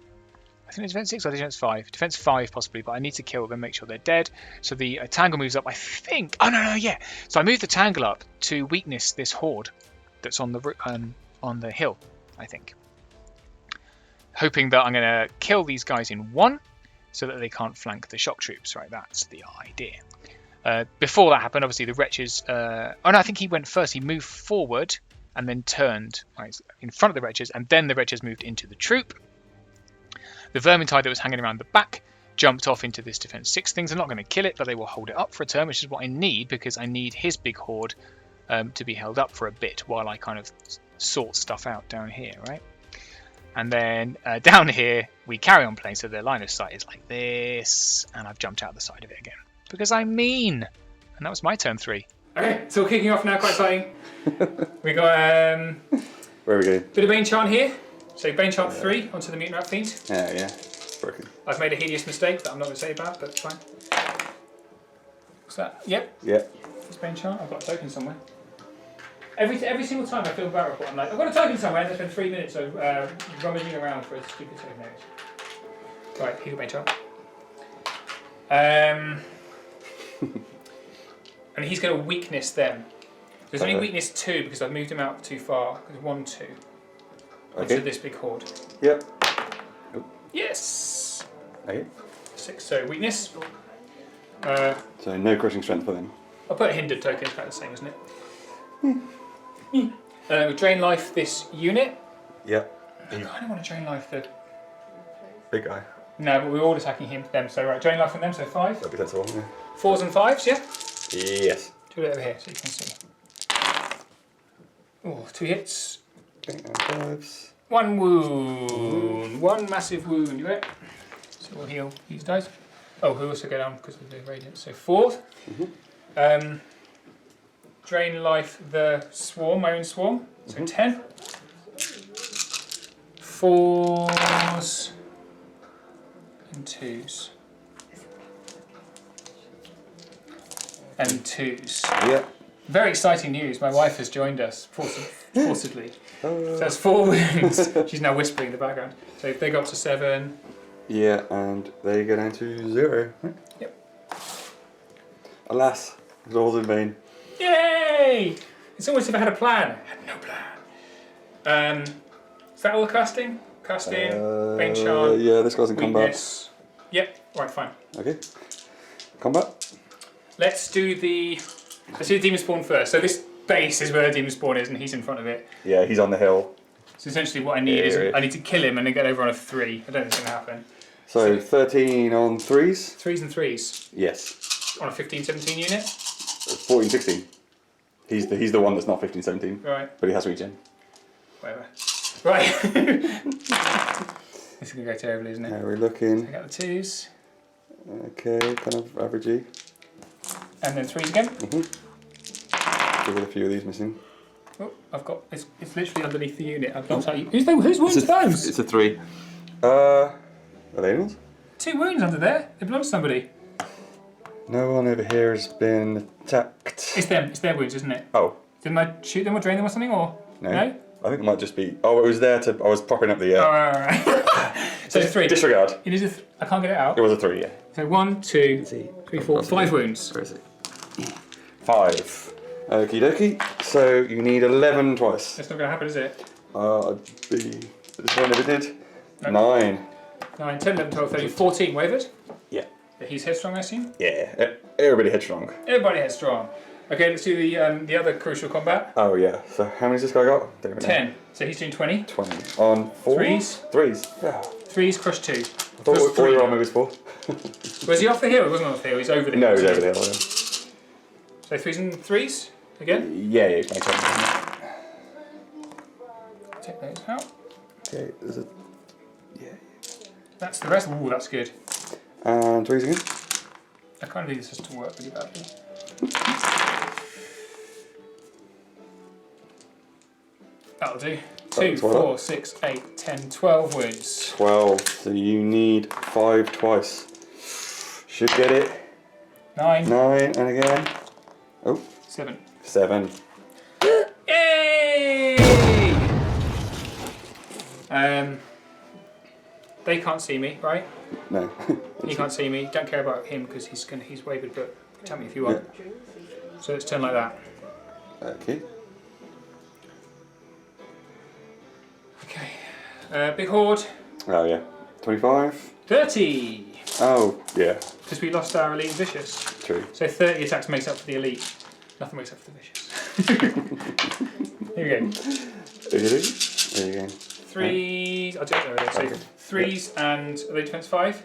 I think it's defense 6 or defense 5. Defense 5 possibly, but I need to kill them, make sure they're dead. So the Tangle moves up, I think. Oh, no, yeah. So I moved the Tangle up to weakness this horde that's on the hill, I think. Hoping that I'm going to kill these guys in one so that they can't flank the shock troops. Right, that's the idea. Before that happened, obviously the wretches... oh no, I think he went first. He moved forward and then turned in front of the wretches, and then the wretches moved into the troop. The Vermintide that was hanging around the back jumped off into this defense 6 things. I'm not going to kill it, but they will hold it up for a turn, which is what I need, because I need his big horde to be held up for a bit while I kind of sort stuff out down here, right? And then down here, we carry on playing, so their line of sight is like this, and I've jumped out the side of it again. Because I'm mean. And that was my turn 3. Okay, so we're kicking off now, quite exciting. We got Where are we going? bit of Bane Chant here. So Bane Chant 3 onto the Mutant Rat Fiend. Yeah. Broken. I've made a hideous mistake that I'm not going to say about, but it's fine. What's that? Yep. Yeah. It's Bane Chant. I've got a token somewhere. Every single time I fill a battle report, I'm like, I've got a token somewhere, and I spend 3 minutes rummaging around for a stupid token. Right, here's Bane Chant. And he's going to weakness them. There's only weakness 2 because I've moved him out too far. There's 1, 2. Okay. Onto this big horde. Yep. Yes! Okay. 6, so weakness. So no crushing strength for them. I'll put a hindered token, it's kind of the same, isn't it? We drain life this unit. Yep. I kind of want to drain life the... Big guy. No, but we're all attacking them, so right, drain life from them, so 5. That'd be sensible, yeah. 4s and 5s, yeah? Yes. Do it over here so you can see. Oh, 2 hits. 5s. 1 wound. 1 massive wound, you ready? So we'll heal these guys. Oh, we'll also go down because of the radiant. So 4th. Drain life the swarm, my own swarm. So 10. 4s and 2s. And 2s. Yep. Very exciting news. My wife has joined us forcibly. So that's 4 wounds. She's now whispering in the background. So if they go up to 7. Yeah, and they go down to 0. Right? Yep. Alas, it was all in vain. Yay! It's almost as if I had a plan. I had no plan. Is that all the casting? Casting, Bane Charm, yeah, this guy's in combat. weakness. Yep, right, fine. Okay. Combat. Let's do the demon spawn first. So this base is where the demon spawn is, and he's in front of it. Yeah, he's on the hill. So essentially, what I need is I need to kill him and then get over on a 3. I don't think it's going to happen. So 13 on 3s. 3s and 3s Yes. on a 15-17 unit. 14, 16. He's the one that's not 15, 17. Right. But he has regen. Whatever. Right. This is going to go terribly, isn't it? Now we're looking. Take out the 2s. Okay, kind of averagey. And then 3s again. Still got a few of these missing. Oh, I've got it's literally underneath the unit. I've not you. Whose wounds are those? It's a 3. Are they animals? 2 wounds under there. They belong to somebody. No one over here has been attacked. It's them. It's their wounds, isn't it? Oh. Didn't I shoot them or drain them or something? Or no? I think it might just be. Oh, it was there to. I was propping up the. Oh, right. So 3. Disregard. It is I can't get it out. It was a 3, yeah. So 1, 2, 3, 4, 5 wounds. Where is it? 5. Okie dokie. So you need 11 twice. That's not going to happen, is it? This one never did. Nope. 9. 9, 10, 11, 12, 13, 14 wavered. Yeah. He's headstrong, I assume. Yeah. Everybody headstrong. Everybody headstrong. Okay, let's do the other crucial combat. Oh yeah. So how many's this guy got? Don't even know. 10. So he's doing 20. 20. On 4? 3s. 3s. Yeah. 3s, crush 2. I thought all your armor was 4. Was he off the hill? He wasn't off the hill. He's over the hill. No, he's over the hill. So 3s and 3s again. Yeah, he's my turn. Take those out. Okay, there's a. Yeah. That's the rest. Ooh, that's good. And 3s again. I can't need this just to work really badly. That'll do. 2, 4, 6, 8, 10, 12 wounds. 12. So you need 5 twice. Should get it. 9. 9 and again. Oh. 7. 7. Yay! They can't see me, right? No. He can't see me. Don't care about him because he's wavered, but tell me if you want. Yeah. So let's turn like that. Okay. Okay. Big horde. Oh yeah. 25. 30. Oh yeah. Because we lost our elite and vicious. True. So 30 attacks makes up for the elite. Nothing makes up for the vicious. Here we go. There you go. 3s. I'll do it there. So 3s and are they defense 5?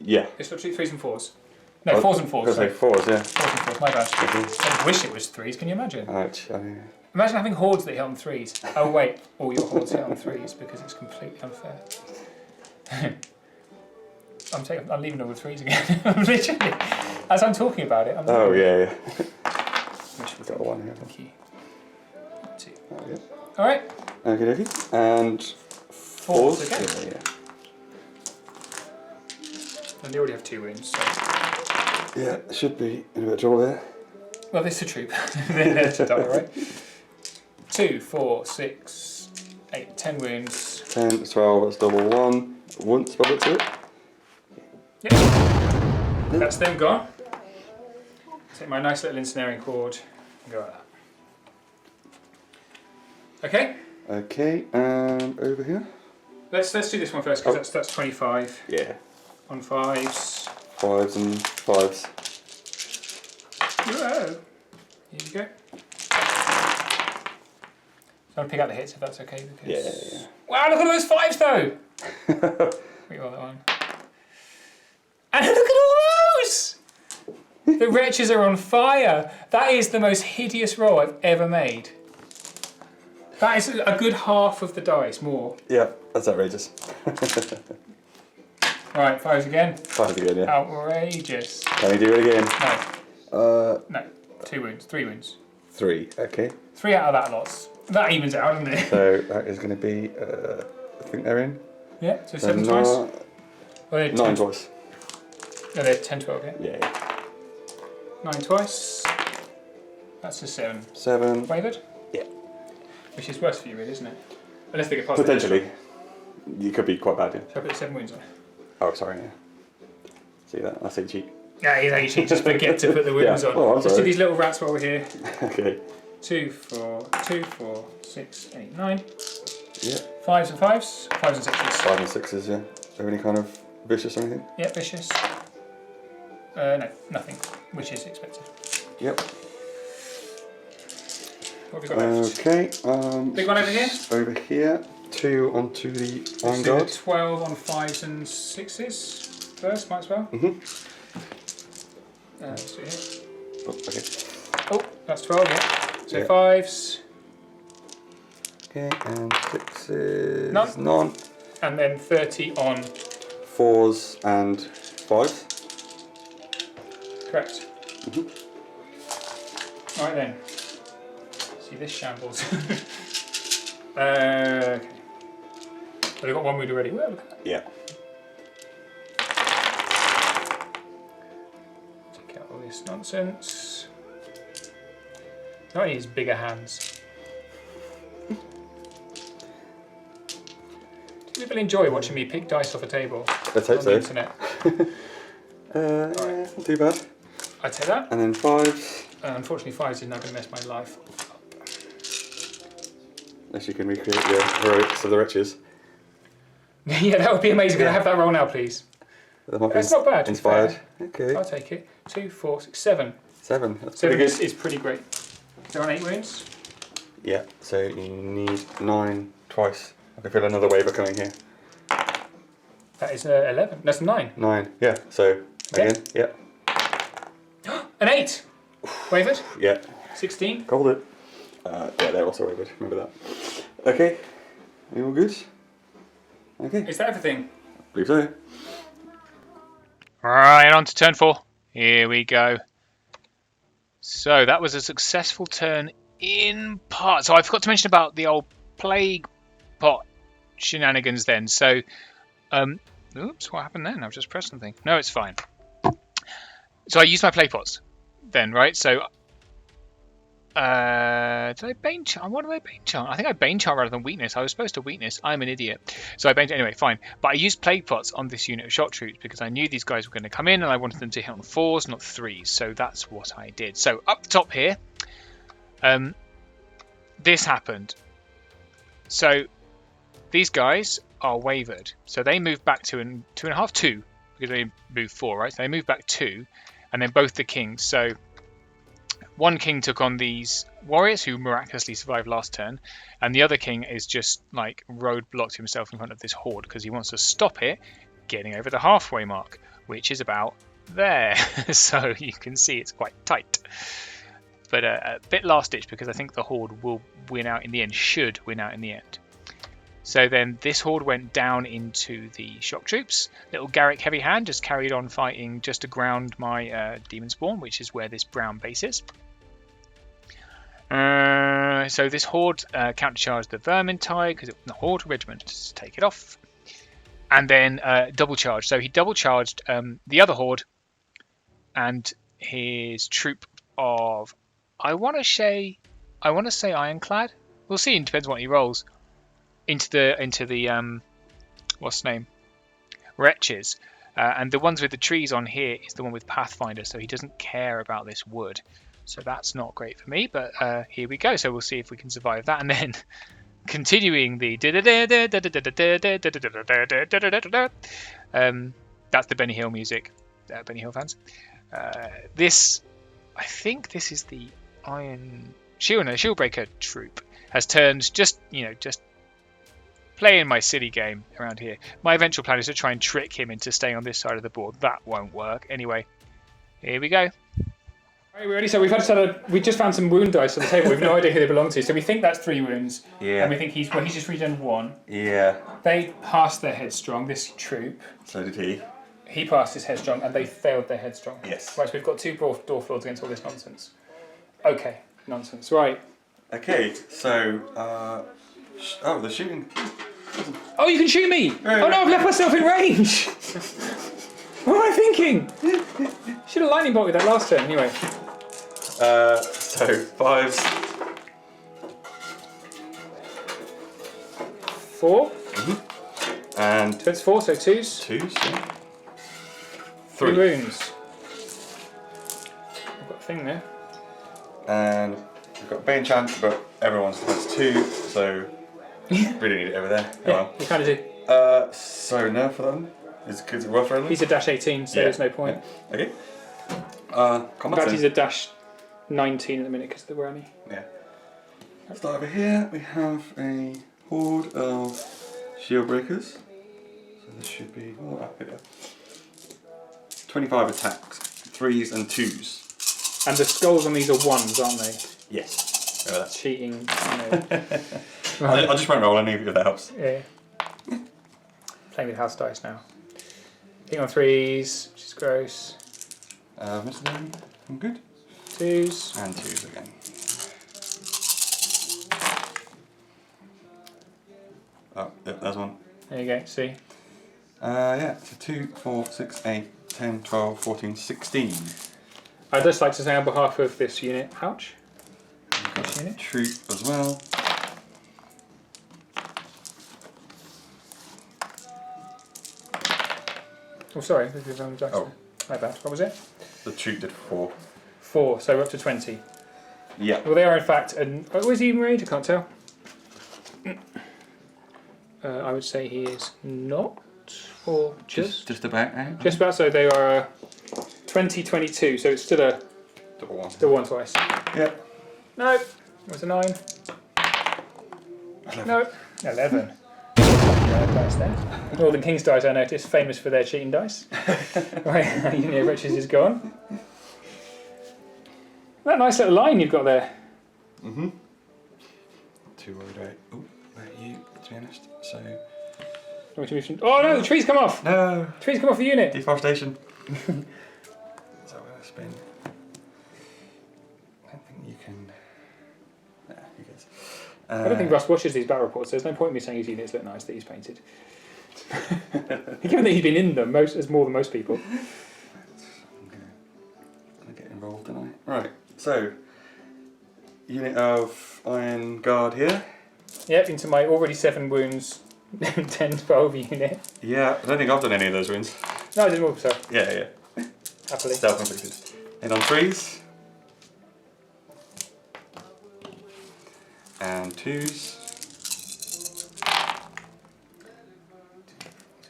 Yeah. It's not 3s and 4s. No, 4s and 4s. I was going to say 4s, yeah. 4s and 4s, my bad. I wish it was 3s, can you imagine? Ouch. I mean, Imagine having hordes that hit on 3s. Oh wait, all your hordes hit on 3s because it's completely unfair. I'm leaving all the 3s again. Literally. As I'm talking about it, I'm oh yeah, yeah. We've got 1 here. Thank you. 2. Oh, yeah. Alright. Okay, dokie. And 4s again. Yeah. And they already have 2 wounds. So. Yeah, should be in a bit of trouble there. Well, this is a troop. They're there to die, right? 2, 4, 6, 8, 10 wounds. 10, 12, that's double 1. Once, double 2. Yep. That's them gone. Take my nice little ensnaring cord and go like that. Okay. Okay, and over here. Let's do this one first because that's 25. Yeah. On 5s. 5s and 5s. Whoa. Here you go. So I'm going to pick out the hits if that's okay. Because... Yeah. Wow, look at those 5s though! We got that one. And look at all those! The wretches are on fire. That is the most hideous roll I've ever made. That is a good half of the dice, more. Yeah, that's outrageous. Right, 5s again. 5s again, yeah. Outrageous. Can we do it again? No. No. 2 wounds. 3 wounds. 3, okay. 3 out of that lot. That evens it out, doesn't it? So that is going to be, I think they're in. Yeah, so 7 twice. Well, 9 twice. No, they're 10, 12, yeah? Yeah. 9 twice. That's a 7. 7. Wavered? Yeah. Which is worse for you, really, isn't it? Unless they get past Potentially. You could be quite bad, yeah. Shall I put 7 wounds on? Oh, sorry, yeah. See that? That's a cheat. Yeah, you should just forget to put the wounds Yeah. on. Oh, I'm Just do sorry. these little rats while we're here. Okay. 2, 4, 6, 8, 9. Yeah. 5s and 5s. 5s and 6s. 5 and 6s, yeah. Are there any kind of vicious or anything? Yeah, vicious. No, nothing. Which is expected. Yep. What have we got left? Okay. Big one over here. Over here. 2 onto the Let's iron do the guard. 12 on 5s and 6s first, might as well. Let's do here. Oh, okay. Oh, that's 12, yeah. So Yeah. 5s. Okay, and 6s. None. None. And then 30 on. 4s and 5s. Correct. Right then. See this shambles. Okay. Well, we've got 1 wound already. Well, look at that. Yeah. Take out all this nonsense. Not his bigger hands. Do people enjoy watching me pick dice off a table Let's hope on so. the internet? Not too bad. I'd say that. And then 5s. Unfortunately, 5s is now going to mess my life up. Unless you can recreate the heroics of the wretches. Yeah, that would be amazing. Can I have that roll now, please? That's not bad, to be Inspired. fair. Okay. I'll take it. 2, 4, 6, 7. 7. That's 7 pretty good. is pretty great. They're on 8 wounds. Yeah, so you need 9 twice. I can feel another waver coming here. That is 11. That's 9. 9. Yeah, so Okay. again, yeah. An 8. Wavered. Yeah. 16. Called it. Yeah, they're also wavered. Remember that. Okay. Are you all good? Okay. Is that everything? I believe so. Right, on to turn 4. Here we go. So that was a successful turn in part. So I forgot to mention about the old plague pot shenanigans then. So, oops, what happened then? I've just pressed something. No, it's fine. So I used my plague pots then, right? So, did I Bane Charm? What did I Bane Charm? I think I Bane Charm rather than Weakness. I was supposed to Weakness. I'm an idiot. So I Bane anyway, fine. But I used Plague Pots on this unit of shot troops because I knew these guys were going to come in and I wanted them to hit on 4s, not 3s. So that's what I did. So up the top here, this happened. So these guys are wavered. So they move back to 2.5, 2, because they moved 4, right? So they move back 2, and then both the kings. So one king took on these warriors who miraculously survived last turn, and the other king is just like roadblocked himself in front of this horde because he wants to stop it getting over the halfway mark, which is about there. So you can see it's quite tight. But a bit last ditch because I think the horde will win out in the end, should win out in the end. So then this horde went down into the shock troops. Little Garrick Heavy Hand just carried on fighting just to ground my Demon Spawn, which is where this brown base is. So this horde countercharged the Vermintide because the horde regiment to take it off. And then double charge. So he double charged the other horde and his troop of, I want to say Ironclad. We'll see. It depends what he rolls. Into the what's the name? Wretches. And the ones with the trees on here is the one with Pathfinder, so he doesn't care about this wood. So that's not great for me, but here we go. So we'll see if we can survive that. And then continuing the that's the Benny Hill music. Benny Hill fans. This, I think this is the Iron Shieldbreaker troop has turned just playing my silly game around here. My eventual plan is to try and trick him into staying on this side of the board. That won't work. Anyway, here we go. Right, we're ready. So we just found some wound dice on the table. We've no idea who they belong to. So we think that's 3 wounds. Yeah. And we think he's just redone 1. Yeah. They passed their headstrong, this troop. So did he. He passed his headstrong and they failed their headstrong. Yes. Right, so we've got 2 Dwarf Lords against all this nonsense. Okay, nonsense. Right. Okay, so the shooting. Oh, you can shoot me! Oh no, I've left myself in range! What am I thinking? Should have lightning bolted that last turn anyway. So 5s. 4. And So it's 4, so 2s. 2s. Yeah. 3 3. wounds. I've got a thing there. And we've got Bane Chant, but everyone's has 2, so really need it over there. Oh, Yeah, well. you kind of do. So nerf for them. Is it worth it? He's a dash 18, so there's no point. Yeah. Okay. In Combat fact, zone. he's a dash 19 at the minute because of the Rami. Yeah. Start over here. We have a horde of shield breakers. So this should be 25 attacks, 3s and 2s. And the skulls on these are 1s, aren't they? Yes. Remember that. Cheating. You know. I just won't roll any if that helps. Yeah. Playing with house dice now. Hitting on 3s, which is gross. Missed them. I'm good. 2s. And 2s again. Oh, yep, there's one. There you go, see. Yeah, so 2, 4, 6, 8, 10, 12, 14, 16. I'd just like to say on behalf of this unit, ouch. We've got This a unit. troop as well. Oh, sorry, this is on dice. Oh. My bad. What was it? The troop did 4. 4, so we're up to 20. Yeah. Well, they are in fact. Oh, is he even range? I can't tell. I would say he is not, or just about out. just about. So they are 20, 22. So it's still a Double one. still one twice. Yeah. No, it was a 9. 11. No, 11. Dice there. Northern King's dice, I noticed, famous for their cheating dice. Right, Unit of Riches is gone. That nice little line you've got there. Mm-hmm. Too worried about it. Oh, about you, to be honest. So. Oh no, the trees come off! No! Trees come off the unit! Deforestation. So I'm going to spin. I don't think you can. Nah, who cares? I don't think Russ watches these battle reports, so there's no point in me saying his units look nice that he's painted. Given that he's been in them as more than most people. I'm going to get involved, don't I? Right, so. Unit of Iron Guard here. Yep, into my already 7 wounds, 10, 12 unit. Yeah, I don't think I've done any of those wins. No, I didn't move, so Yeah. happily. Stealth inflicted. Hit on 3s. And 2s.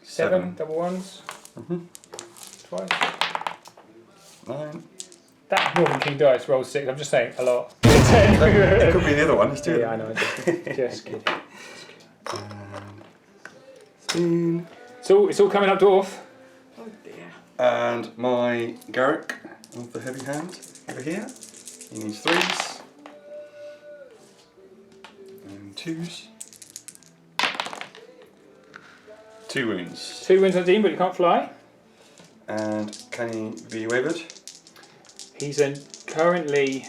7, double 1s. Mm-hmm. Twice. 9. That Northern King dice rolls 6, I'm just saying, a lot. It could be the other one, it's 2. Yeah, I know, just kidding. Spin. So it's all coming up, Dwarf. Oh dear. And my Garrick of the Heavy Hand over here. He needs 3s. And 2s. 2 wounds. 2 wounds on Dean, but he can't fly. And can he be wavered? He's currently...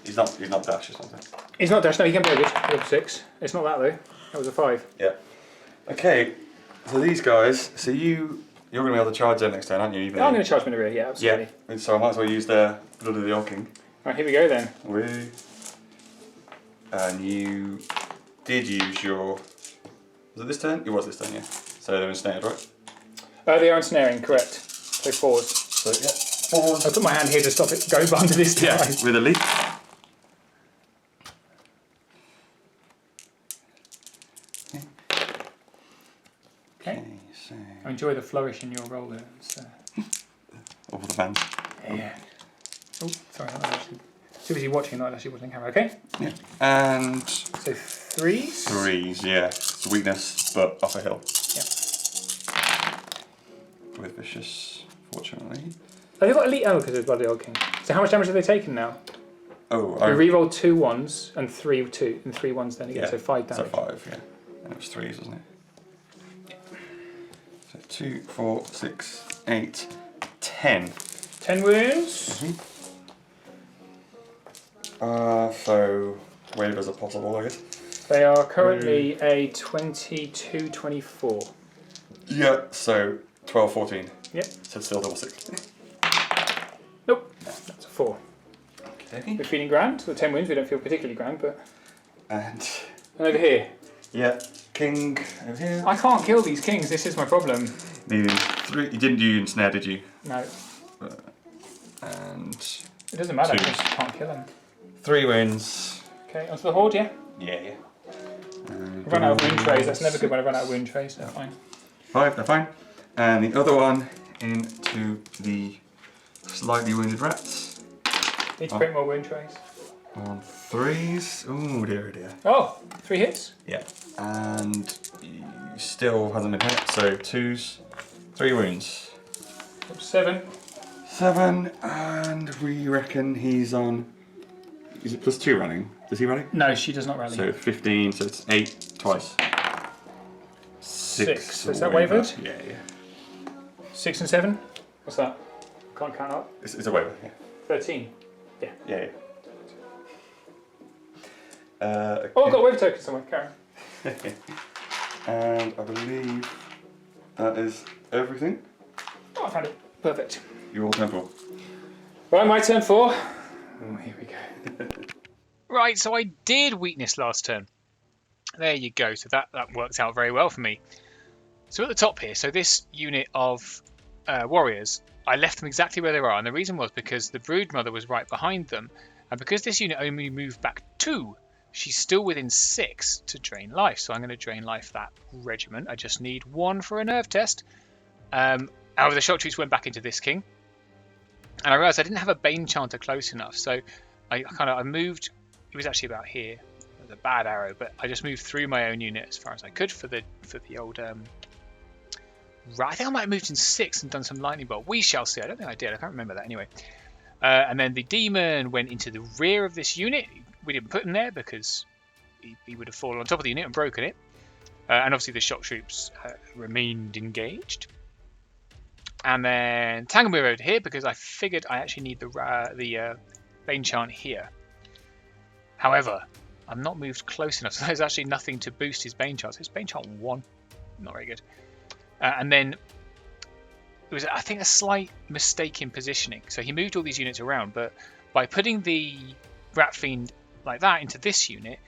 He's not dash or something. He's not dash, no, he can be wavered. He's up 6. It's not that though. That was a 5. Yeah. Okay, so these guys, so you're going to be able to charge them next turn, aren't you? Even I'm going to charge him in the rear, yeah, absolutely. Yeah, so I might as well use their Blood of the Old King. Right, here we go then. Woo. And you did use your... Was it this turn? It was this turn, yeah. So they're ensnared, right? They are ensnaring, correct. So 4s. So, yeah. 4s. I put my hand here to stop it going under this time. Yeah, with a leap. Okay. So... I enjoy the flourish in your roll there. Over the fans. Yeah. Oh, sorry, not actually. Too busy watching, not actually watching the camera. Okay. Yeah. And... So 3s. 3s, yeah. It's weakness, but off a hill. Yeah. With vicious, fortunately. Oh, they've got elite ammo because of Bloody Old King. So how much damage have they taken now? Oh, We re-rolled 2 1s and 3 2 and 3 1s then again, yeah. so 5 damage. So 5, yeah. And it was 3s, wasn't it? So 2, 4, 6, 8, 10. 10 wounds. So waivers are possible, I guess. They are currently a 22, 24. Yeah. So 12, 14. Yep. So still double 6. Nope. That's a 4. Okay. okay. We're feeling grand. The 10 wins, we don't feel particularly grand, but... And over here. yeah, king over here. I can't kill these kings, this is my problem. Needing 3. You didn't do ensnare, did you? No. And It doesn't matter, I 2. just can't kill them. 3 wins. Okay, onto the horde, yeah? Yeah. I've run out of wound trays, that's never good when I run out of wound trays, so fine. 5, they're fine. And the other one into the slightly wounded rats. Need to print more wound trays. On 3s. Ooh, dear, dear. Oh, 3 hits? Yeah. And he still hasn't been hit, so 2s. 3 wounds. 7. 7, and we reckon he's on. Is it +2 running? Does he rally? No, she does not rally. So 15, so it's 8 twice. 6. So is that wavered? Yeah. 6 and 7? What's that? Can't count up. It's a waiver, yeah. 13. Yeah. Oh, I've got a waiver token somewhere, Karen. And I believe that is everything. Oh, I found it. Perfect. You're all turn 4. Right, my turn 4. Oh, here we go. Right, so I did weakness last turn. There you go. So that worked out very well for me. So at the top here, so this unit of warriors, I left them exactly where they are. And the reason was because the Broodmother was right behind them. And because this unit only moved back 2, she's still within 6 to drain life. So I'm going to drain life that regiment. I just need 1 for a nerve test. However, the shock troops went back into this king. And I realised I didn't have a Bane Chanter close enough. So I moved. It was actually about here. It was a bad arrow, but I just moved through my own unit as far as I could for the old. I think I might have moved in 6 and done some lightning bolt. We shall see. I don't think I did. I can't remember that anyway. And then the demon went into the rear of this unit. We didn't put him there because he would have fallen on top of the unit and broken it. And obviously the shock troops remained engaged. And then Tangamir over here because I figured I actually need the Bane Chant here. However, I'm not moved close enough, so there's actually nothing to boost his Bane Chant. So it's Bane Chant 1. Not very good. And then it was, I think, a slight mistake in positioning. So he moved all these units around, but by putting the Rat Fiend like that into this unit,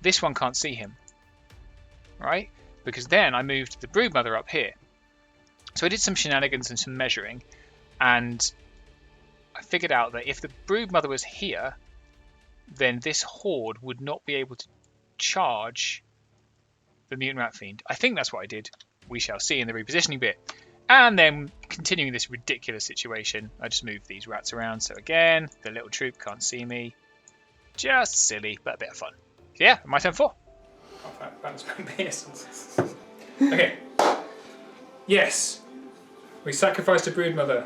this one can't see him. Right? Because then I moved the Broodmother up here. So I did some shenanigans and some measuring, and I figured out that if the Broodmother was here, then this horde would not be able to charge the Mutant Rat Fiend. I think that's what I did. We shall see in the repositioning bit. And then, continuing this ridiculous situation, I just moved these rats around. So again, the little troop can't see me. Just silly, but a bit of fun. So yeah, my turn 4. Oh, balance my beers. Okay. Yes. We sacrificed a Broodmother.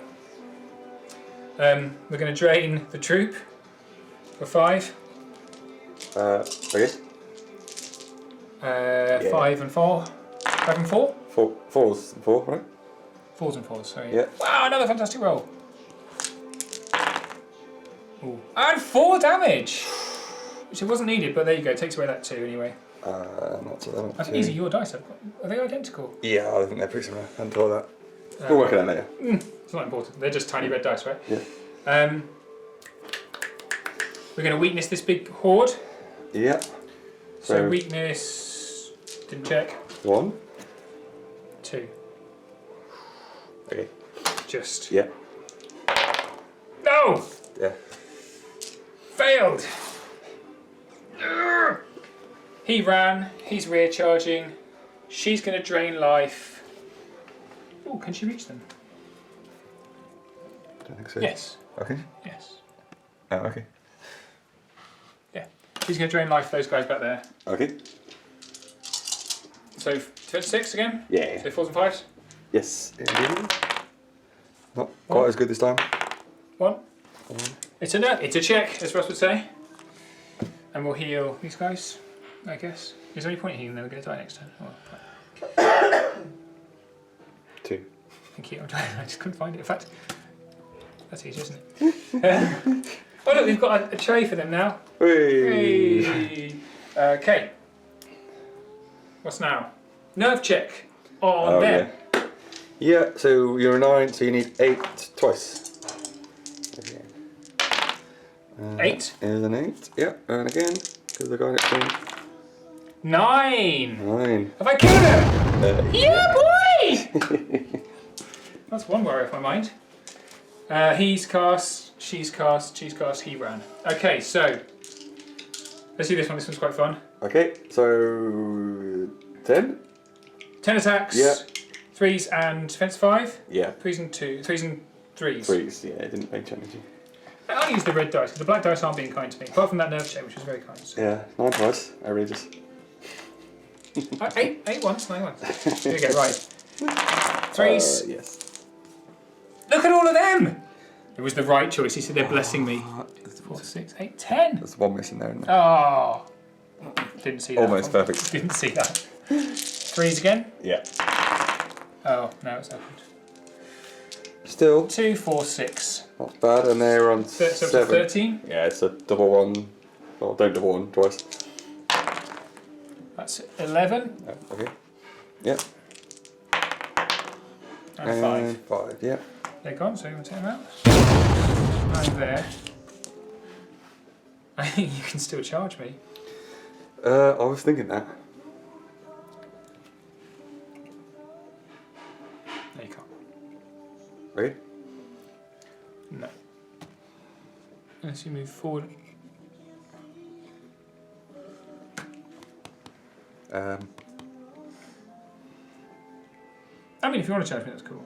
We're going to drain the troop for 5. Okay. 5 and 4. 5 and 4? 4's 4, right? 4s and 4s, sorry. Yeah. Wow, another fantastic roll. Ooh. And 4 damage! Which it wasn't needed, but there you go. Takes away that 2 anyway. Not so that. I think these are your dice. Are they identical? Yeah, I think they're pretty similar. I hadn't thought of that. We'll work it out later. It's not important. They're just tiny red dice, right? Yeah. We're going to weakness this big horde. Yeah. So weakness... Didn't check. 1. 2. Okay. Just... Yeah. No! Yeah. Failed! Urgh. He ran. He's rear charging. She's going to drain life. Oh, can she reach them? Don't think so. Yes. Okay. Yes. Oh, okay. Yeah. She's going to drain life for those guys back there. Okay. So, 6 again? Yeah. So 4s and 5s? Yes. Not quite as good this time. 1. It's a check, as Ross would say. And we'll heal these guys, I guess. Is there any point in healing them? We're going to die next turn. Oh, fine. 2. Thank you. I just couldn't find it. In fact, that's easy, isn't it? Oh look, we've got a tray for them now. Hey. Okay. What's now? Nerve check on them. Yeah, so you're a 9, so you need 8 twice. Okay. 8. Is an 8. Yep, and again, because the guy next to him. 9. 9. Have I killed him? Yeah. Boy! That's one worry off my mind. He's cast, she's cast, he ran. Okay, so let's do this one. This one's quite fun. Okay, so 10? 10 attacks. Yeah. 3s and defense 5. Yeah. 3s and 3s. 3s, yeah, it didn't make any. I'll use the red dice because the black dice aren't being kind to me, apart from that nerve check, which was very kind. So. Yeah, 9 twice, outrageous. 8 once, 9 once. Here we go, right. 3s. Yes. Look at all of them! It was the right choice. He said they're blessing me. 4, 6, 8, 10. There's one missing there, isn't there? Oh. Didn't see that. Almost perfect. Didn't see that. 3s again? Yeah. Oh, no, it's opened. Still, 2, 4, 6. not bad, and they're on So up to 7. 13. Yeah, it's a double one. Well, don't double one twice. That's 11. Oh, okay. Yep. And 5. 5, yeah. They're gone, so you want to take them out? And there. I think you can still charge me. I was thinking that. No, you can't. Right? No. Unless you move forward. I mean, if you want to charge me, that's cool.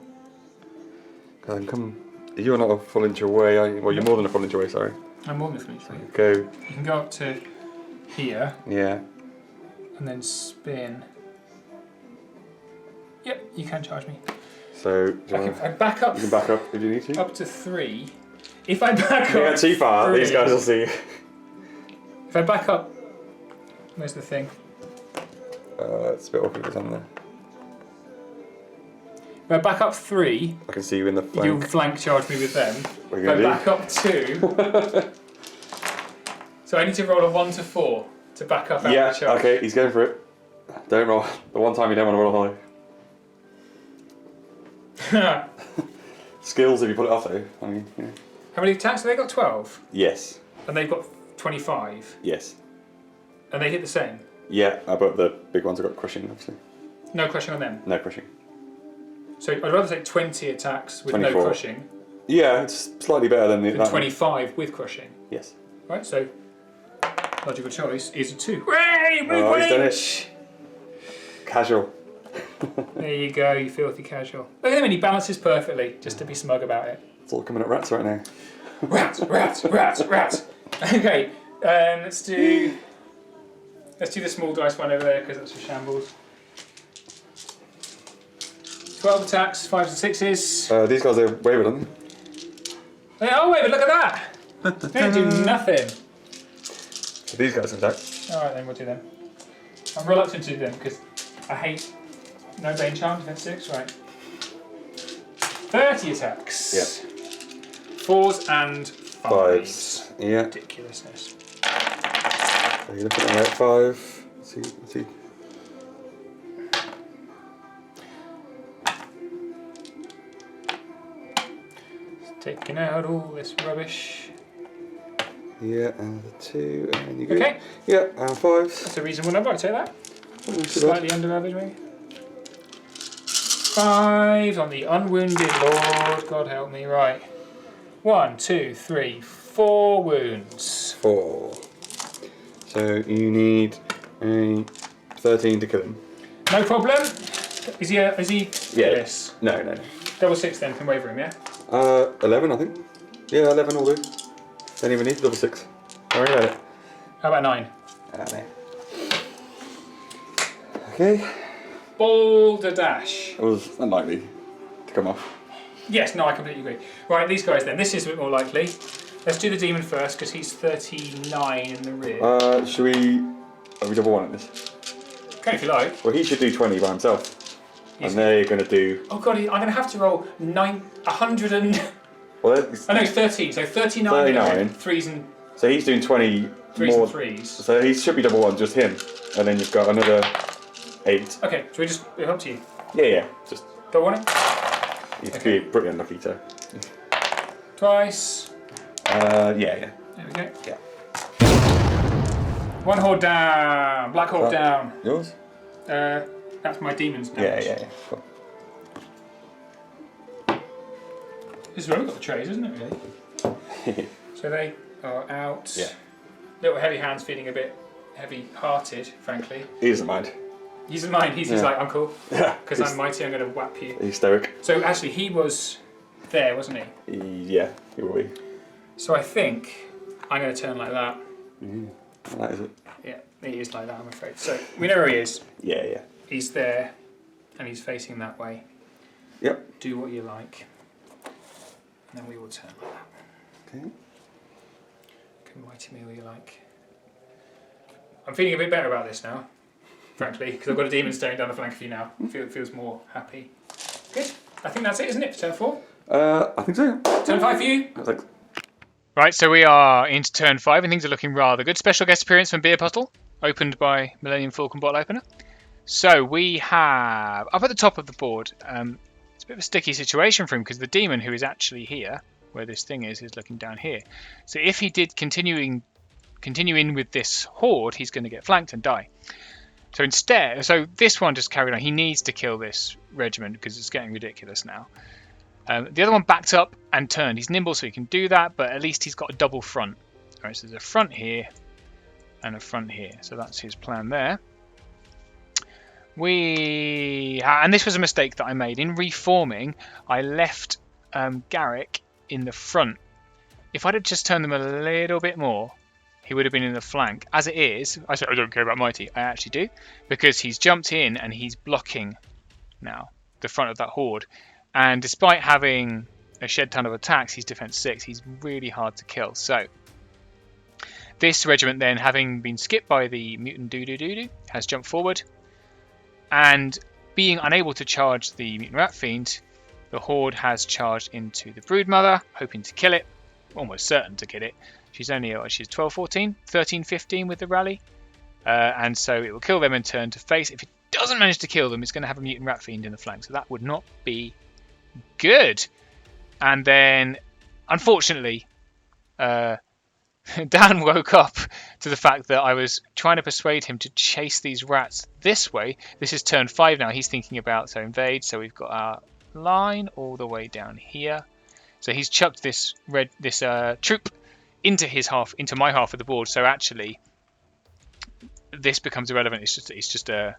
I can come. You're not a full inch away, are you? Well, you're more than a full inch away, sorry. I'm more than finished. Go. You can go up to here Yeah. and then spin. Yep, you can charge me. So, do you I wanna- can back up. you can back up if you need to. Up to 3. If I back If you up. get too far, 3, these guys will see you. If I back up. Where's the thing? It's a bit awkward with them there. If I back up 3, I can see you in the flank. you'll flank charge me with them. What are If you I going to back up 2. So I need to roll a 1 to 4 to back up out Yeah, the charge. okay, he's going for it. Don't roll. The one time you don't want to roll high. Skills if you put it off though. I mean, yeah. How many attacks have they got? 12. Yes. And they've got 25. Yes. And they hit the same. Yeah, but the big ones have got crushing, obviously. No crushing on them. No crushing. So I'd rather take 20 attacks with 24. no crushing Yeah, it's slightly better than the. than that one. 25 with crushing. Yes. Right, so logical choice is a 2. Hooray! Move Oh, he's done range! Casual. There you go, you filthy casual. Look at him, and he balances perfectly, just to be smug about it. It's all coming at rats right now. Rats, rats, rats, rats. Okay, let's do the small dice one over there because that's for shambles. 12 attacks, 5s and 6s. These guys are wayward, aren't they? Oh wait, but look at that! They don't do nothing. So these guys attack. All right, then we'll do them. I'm reluctant to do them because I hate no bane charm. Defense 6, right? 30 attacks. Yeah. 4s and 5s. Yeah. Ridiculousness. So you're looking at 5. Let's see. Taking out all this rubbish. Yeah, and the 2, and you go. Okay. Yeah, and 5s. That's a reasonable number. I'd say that. Oh, not too bad. Slightly under average, maybe. 5 on the unwounded Lord. God help me. Right. 1, 2, 3, 4 wounds. 4. So you need a 13 to kill him. No problem. Is he? Yeah. Yes. No. Double 6 then can waver him, yeah. 11, I think. Yeah, 11 will do. Don't even need double 6. Don't worry about it. How about 9? No. Okay. Boulder dash. It was unlikely to come off. Yes, no, I completely agree. Right, these guys then. This is a bit more likely. Let's do the demon first because he's 39 in the rear. Should we? Are we double one at this? Okay, if you like. Well, he should do 20 by himself. He's- And they're going to do. Oh god, I'm going to have to roll 100 and. Well, Oh no, it's 13. So 39. 39. 3s and so he's doing 20 more. 3s. So he should be double one, just him. And then you've got another 8. Okay, so we just it's up to you. Yeah. Just Don't want it. you have to be pretty unlucky to. Twice. Yeah. There we go. Yeah. One horde down. Black horde down. Yours? That's my demons now. Yeah. Cool. This is where we've got the trays, isn't it, really? So they are out. Yeah. Little heavy hands feeling a bit heavy-hearted, frankly. He doesn't mind. He doesn't mind. He's just like, I'm cool. Yeah. Because I'm mighty, I'm going to whap you. He's stoic. So actually, he was there, wasn't he? Yeah, he will be. So I think I'm going to turn like that. That is it. Yeah, he is like that, I'm afraid. So we know where he is. Yeah. He's there, and he's facing that way. Yep. Do what you like. And then we will turn like that. Okay. Come mighty me all you like. I'm feeling a bit better about this now, frankly, because I've got a demon staring down the flank of you now. Feels more happy. Good. I think that's it, isn't it, for turn 4? I think so. Turn 5 for you? I was like, Right, so we are into turn 5 and things are looking rather good. Special guest appearance from Beer Puddle, opened by Millennium Falcon Bottle Opener. So we have, up at the top of the board, it's a bit of a sticky situation for him because the demon who is actually here, where this thing is looking down here. So if he did continue in with this horde, he's going to get flanked and die. So instead, this one just carried on. He needs to kill this regiment because it's getting ridiculous now. The other one backed up and turned. He's nimble, so he can do that, but at least he's got a double front. All right, so there's a front here and a front here. So that's his plan there. And this was a mistake that I made. In reforming, I left Garrick in the front. If I'd have just turned them a little bit more, he would have been in the flank. As it is, I don't care about Mighty. I actually do, because he's jumped in and he's blocking now the front of that horde. And despite having a shed ton of attacks, he's defense 6. He's really hard to kill. So this regiment then, having been skipped by the mutant doo-doo-doo-doo, has jumped forward. And being unable to charge the mutant rat fiend, the horde has charged into the broodmother, hoping to kill it. Almost certain to kill it. She's only, she's 12, 14, 13, 15 with the rally. And so it will kill them and turn to face. If it doesn't manage to kill them, it's going to have a mutant rat fiend in the flank. So that would not be good. And then, unfortunately, Dan woke up to the fact that I was trying to persuade him to chase these rats this way. This is turn 5 now. He's thinking about invade. So we've got our line all the way down here. So he's chucked this troop into my half of the board. So actually, this becomes irrelevant. It's just a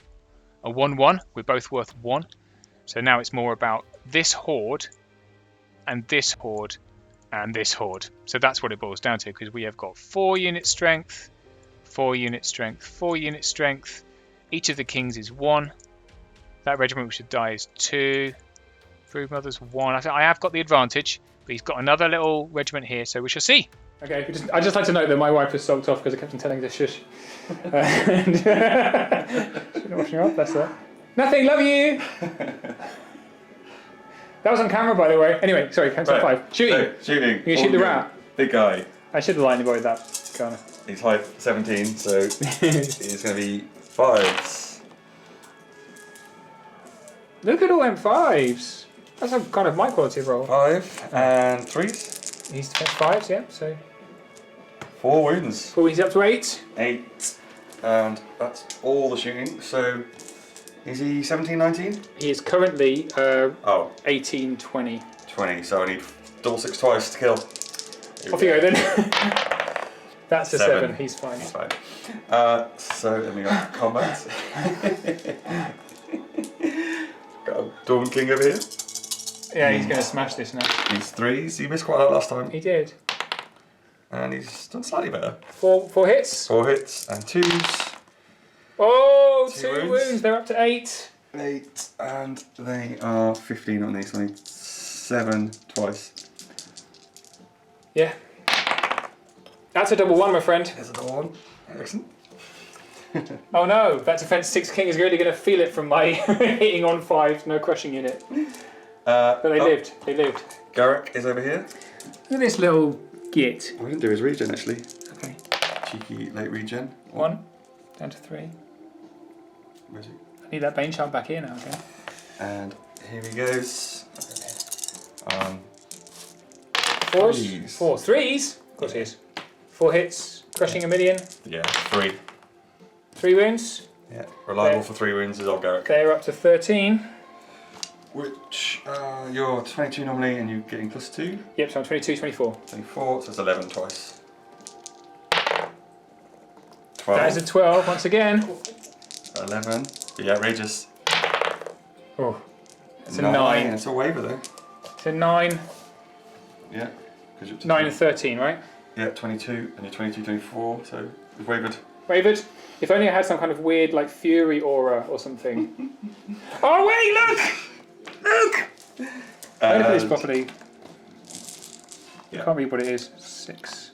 1-1. We're both worth 1. So now it's more about this horde and this horde and this horde. So that's what it boils down to, because we have got 4 unit strength, 4 unit strength, 4 unit strength. Each of the kings is 1. That regiment which should die is 2. Broodmother's 1. I have got the advantage, but he's got another little regiment here, so we shall see. Okay, I just like to note that my wife was sulked off because I kept on telling her to shush. And she's not washing her up, bless her. Nothing, love you! That was on camera, by the way. Anyway, sorry, count to 5. Shooting. So, shooting. You can shoot the rat. Big guy. I should have lined with that, kind of. He's height 17, so he's going to be 5s. Look at all them 5s. That's a kind of my quality of roll. 5 and 3s. He's 5s, yeah, so. 4 wounds. 4 he's up to 8. 8. And that's all the shooting. So, is he 17, 19? He is currently 18, 20. 20, so I need double 6 twice to kill. Off you go then. That's a 7. He's fine. He's fine. So let me go to combat. Got a Dawn King over here. Yeah, he's going to smash this now. He's 3s. He missed quite a lot last time. He did. And he's done slightly better. 4 hits. 4 hits and 2s. Oh, 2 2 wounds. They're up to 8. 8 and they are 15 on these. So I need 7 twice. Yeah. That's a double 1, my friend. There's another one. Excellent. Oh no, that defense 6 king is really going to feel it from my hitting on 5, no crushing unit. But they lived. They lived. Garrick is over here. Look at this little git. We didn't do his regen actually. Okay. Cheeky late regen. 1 down to 3. Where is he? I need that Bane Shard back here now, okay? And here he goes. 4s? 4 3s? Of course he is. 4 hits, crushing 1,000,000. Yeah, 3. 3 wounds. Yeah, reliable for 3 wounds is old Garrick. They're up to 13. Which, you're 22 normally and you're getting +2. Yep, so I'm 22, 24. 24, so it's 11 twice. 12. That is a 12 once again. 11. Yeah, outrageous. Oh, it's a 9. It's a waiver though. It's a 9. Yeah. 'Cause you're up to 9 and 13, right? Yeah, 22, and you're 22, 24, so it's wavered. Wavered. If only I had some kind of weird, like, fury aura or something. Oh, wait, look! Look! Let me put this properly. Yeah. Can't read what it is. 6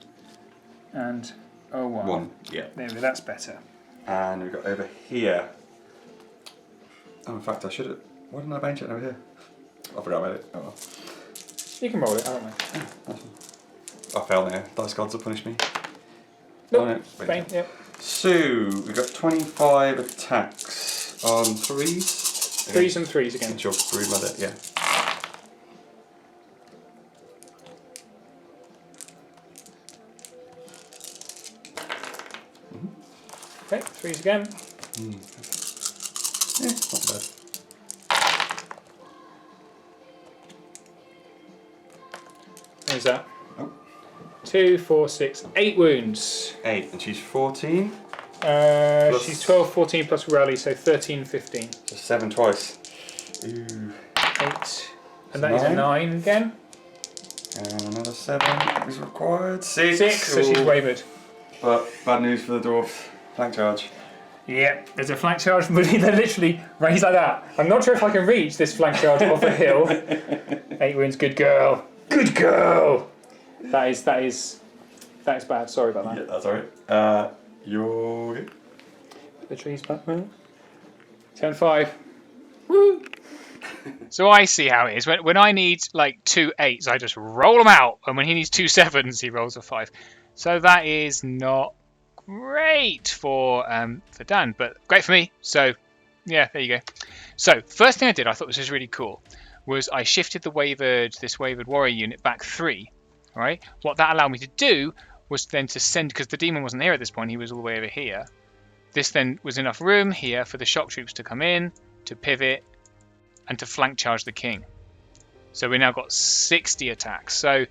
and 1. 1, yeah. There we go, that's better. And we've got over here. Oh, in fact, I should have. Why didn't I bench it over here? I forgot about it. Oh well. You can roll it, I don't mind. I fell now. Dice gods will punish me. Nope. Oh, no. Bang, yep. So, we've got 25 attacks on 3s. 3s and 3s again. Since you're brood mother, yeah. Okay, 3s again. Yeah, not too bad. What is that? Oh. 2, 4, 6, 8 wounds. 8, and she's 14. She's 12, 14 plus rally, so 13, 15. So 7 twice. Ooh. 8. And that is a 9 again. And another 7 is required. 6. 6, so she's Ooh. wavered. But bad news for the dwarf. Flank charge. Yep, there's a flank charge, but they're literally raised like that. I'm not sure if I can reach this flank charge off a hill. 8 wounds, good girl. Good girl! That is bad, sorry about that. Yeah, that's alright. You're good. The trees back, man. Turn 5. Woo! So I see how it is. When I need like 2 8s, I just roll them out, and when he needs 2 7s, he rolls a 5. So that is not great for Dan, but great for me. So yeah, there you go. So first thing I did, I thought this was really cool, was I shifted this wavered warrior unit back 3. Right. What that allowed me to do was then to send, because the demon wasn't here at this point, he was all the way over here. This then was enough room here for the shock troops to come in, to pivot, and to flank charge the king. So we now got 60 attacks. So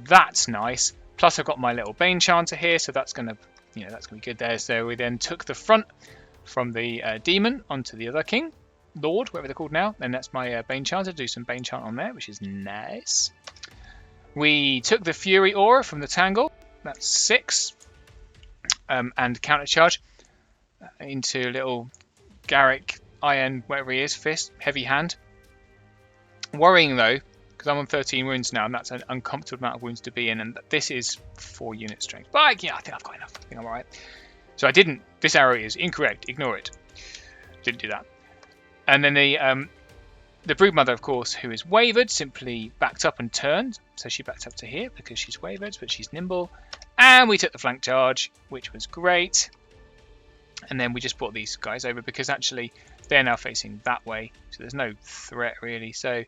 that's nice. Plus I've got my little Bane Chanter here, so that's gonna be good there. So we then took the front from the demon onto the other king, Lord, whatever they're called now, and that's my Bane Chanter. Do some Bane Chant on there, which is nice. We took the Fury Aura from the Tangle, that's 6, and counter charge into little Garrick Iron, whatever he is, fist, heavy hand. Worrying though, because I'm on 13 wounds now, and that's an uncomfortable amount of wounds to be in, and this is 4 unit strength. But I think I've got enough. I think I'm alright. So I didn't. This arrow is incorrect. Ignore it. Didn't do that. And then the Broodmother, of course, who is wavered, simply backed up and turned. So she backed up to here because she's wavered, but she's nimble. And we took the flank charge, which was great. And then we just brought these guys over because actually they're now facing that way. So there's no threat really. So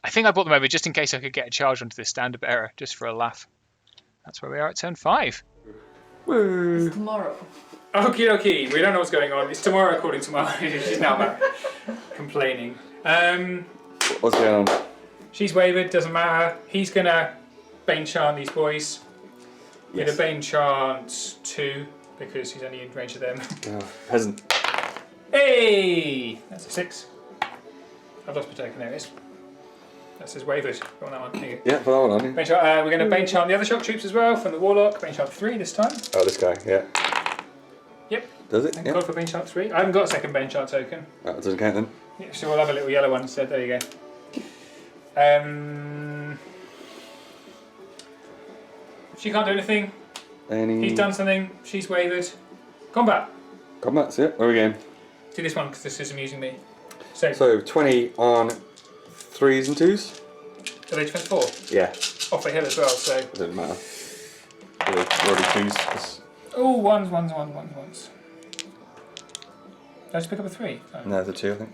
I think I brought them over just in case I could get a charge onto this standard bearer, just for a laugh. That's where we are at turn 5. Woo! It's tomorrow. Okie dokie, we don't know what's going on. It's tomorrow according to my... She's now back. Complaining. What's going on? She's wavered, doesn't matter. He's gonna Bane Chant these boys. We're gonna Bane Chant 2 because he's only in range of them. Oh, peasant. Hey! That's a 6. I've lost my token, there it is. That says wavered. Go on that one. There you go. Yeah, put that one on you. Bane Chant, we're going to Bane Chant the other shock troops as well from the Warlock. Bane Chant 3 this time. Oh, this guy, yeah. Yep. Does it? Thank Yeah. God for Bane Chant 3. I haven't got a second Bane Chant token. That doesn't count then. Yeah, so we'll have a little yellow one instead. There you go. She can't do anything. He's done something. She's wavered. Combat. Combat's it. Where are we going? Do this one because this is amusing me. So, So 20 on 3s and 2s? are they defense 4? Yeah. Off a hill as well, so. It doesn't matter. We're already 2s. Oh, ones. Did I just pick up a 3? Oh, No, the 2, I think.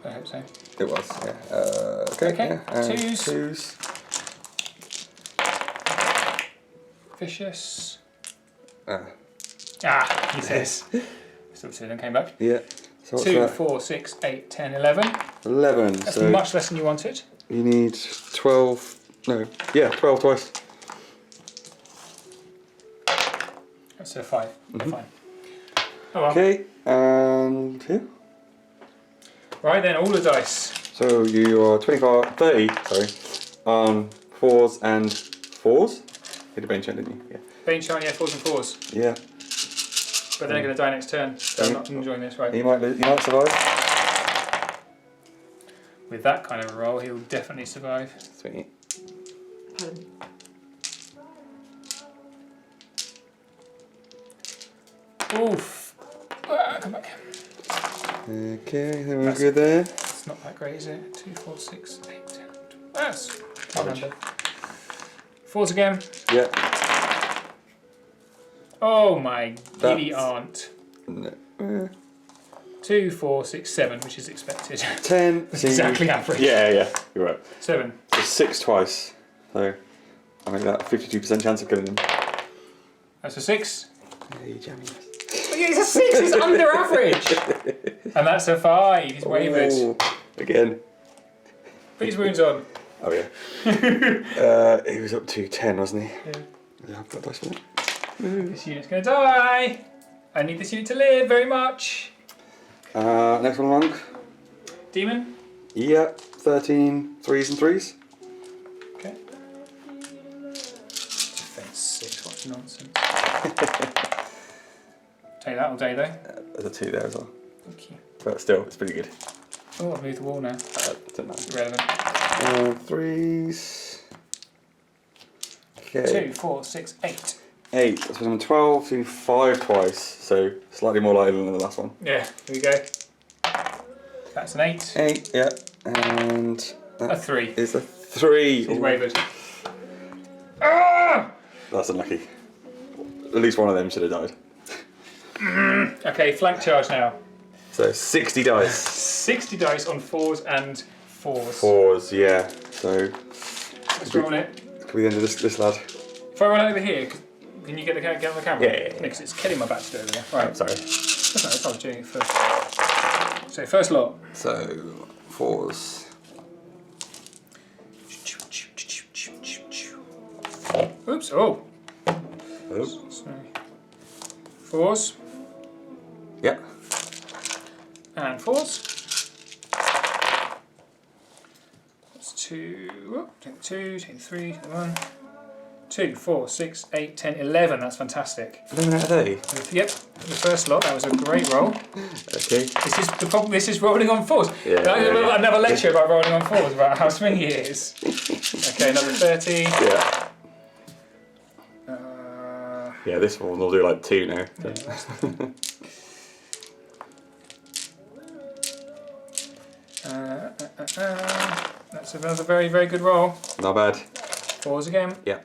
I hope so. It was, yeah. Okay, Okay, yeah. And 2s. 2s. Vicious. He says. Still 2 then came back. Yeah. So what's 2, that? 4, 6, 8, 10, 11. 11. That's So much less than you wanted. you need 12. No. Yeah, 12 twice. That's a 5. Fine. Oh well. Okay, and here. Right then, all the dice. So you are 25, 30, sorry, on 4s and 4s. You did a Bane Chant, didn't you? Yeah. Bane Chant, yeah, 4s and 4s. Yeah. But they're going to die next turn, so I'm not enjoying this, right? You might survive. With that kind of a roll, he'll definitely survive. Sweet. Pardon. Oof. Come back. Okay, then we're good there. It's not that great, is it? 2, 4, 6, 8, 10. That's a good number. 4s again. Yeah. Oh my giddy aunt. No. 2, 4, 6, 7, which is expected. 10. That's exactly average. Yeah, you're right. 7. So 6 twice. So I make that 52% chance of killing him. That's a 6. Yeah, you jammy. It's a 6, he's under average. And that's a 5, he's wavered. Ooh, again. Put his wounds on. Oh yeah. He was up to 10, wasn't he? Yeah, I've got dice for that. This unit's going to die. I need this unit to live very much. Next one along. Demon. Yeah, 13 3s and 3s. Okay. Defense 6, what nonsense. Take that all day though. There's a 2 there as well. Thank you. But still, it's pretty good. Oh, I've moved the wall now. Don't know. Irrelevant. 3s. Okay. 2, 4, 6, 8. 8. That's when I'm 12, so 5 twice. So slightly more likely than the last one. Yeah, here we go. That's an 8. 8, yeah. And A that 3. is a 3. He's wavered. Ah! That's unlucky. At least one of them should have died. Okay, flank charge now. So 60 dice. 60 dice on 4s and 4s. 4s, yeah. So Let's roll it. could be the end of this lad. If I run over here, can you get on the camera? Yeah. Because it's killing my back to do over there. Right. I'm sorry. That's not, that's I was doing it first. So first lot. So 4s. Oops. Oh. Oh. Sorry. 4s Yeah. and 4s. That's 2. Oh, take the 2. Take the 3. Take the 1. 2, 4, 6, 8, 10, 11. That's fantastic. 11 out of 30. Yep. The first lot. That was a great roll. Okay. This is the problem. This is rolling on 4s. Yeah, yeah. Another lecture about rolling on 4s, about how swingy it is. Okay, another 30. Yeah. Yeah, this one will do like 2 now. That's another very, very good roll. Not bad. 4s again. Yeah.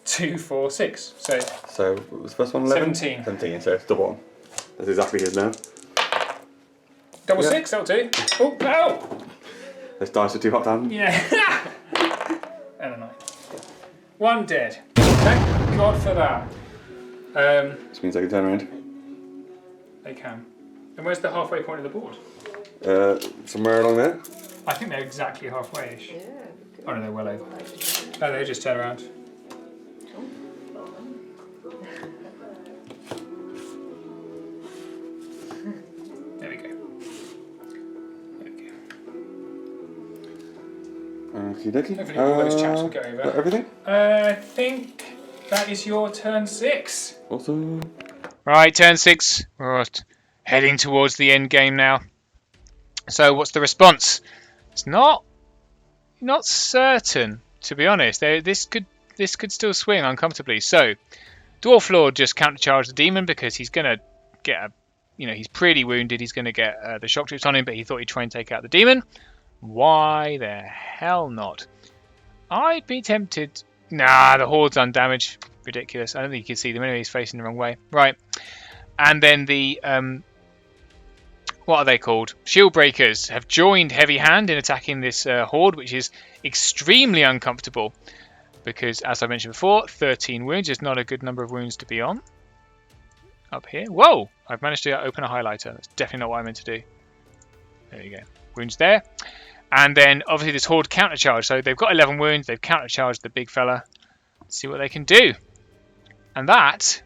Two, 4, 6. So what was the first one? 11? 17. 17, so it's double one. That's exactly his now. Double Yeah. 6, that'll do. Oh, no! Those dice are too hot down. Yeah. And a 9. 1 dead. Thank God for that. Which means I can turn around. They can. And where's the halfway point of the board? Somewhere along there. I think they're exactly halfway-ish. Yeah. Oh no, they're well over. No, they just turn around. There we go. There we go. Okie dokie. Hopefully all those chaps will go over. That everything? I think that is your turn 6. Awesome. Right, turn 6. We're heading towards the end game now. So what's the response? It's not certain, to be honest. This could still swing uncomfortably. So Dwarf Lord just countercharged the demon because he's gonna get he's pretty wounded. He's gonna get the shock troops on him, but he thought he'd try and take out the demon. Why the hell not? I'd be tempted. Nah, the horde's undamaged. Ridiculous. I don't think you can see them anyway. He's facing the wrong way. Right. And then the what are they called? Shield breakers have joined Heavy Hand in attacking this horde, which is extremely uncomfortable because, as I mentioned before, 13 wounds is not a good number of wounds to be on. Up here. Whoa! I've managed to open a highlighter. That's definitely not what I meant to do. There you go. Wounds there. And then, obviously, this horde countercharge. So they've got 11 wounds. They've countercharged the big fella. Let's see what they can do. And that...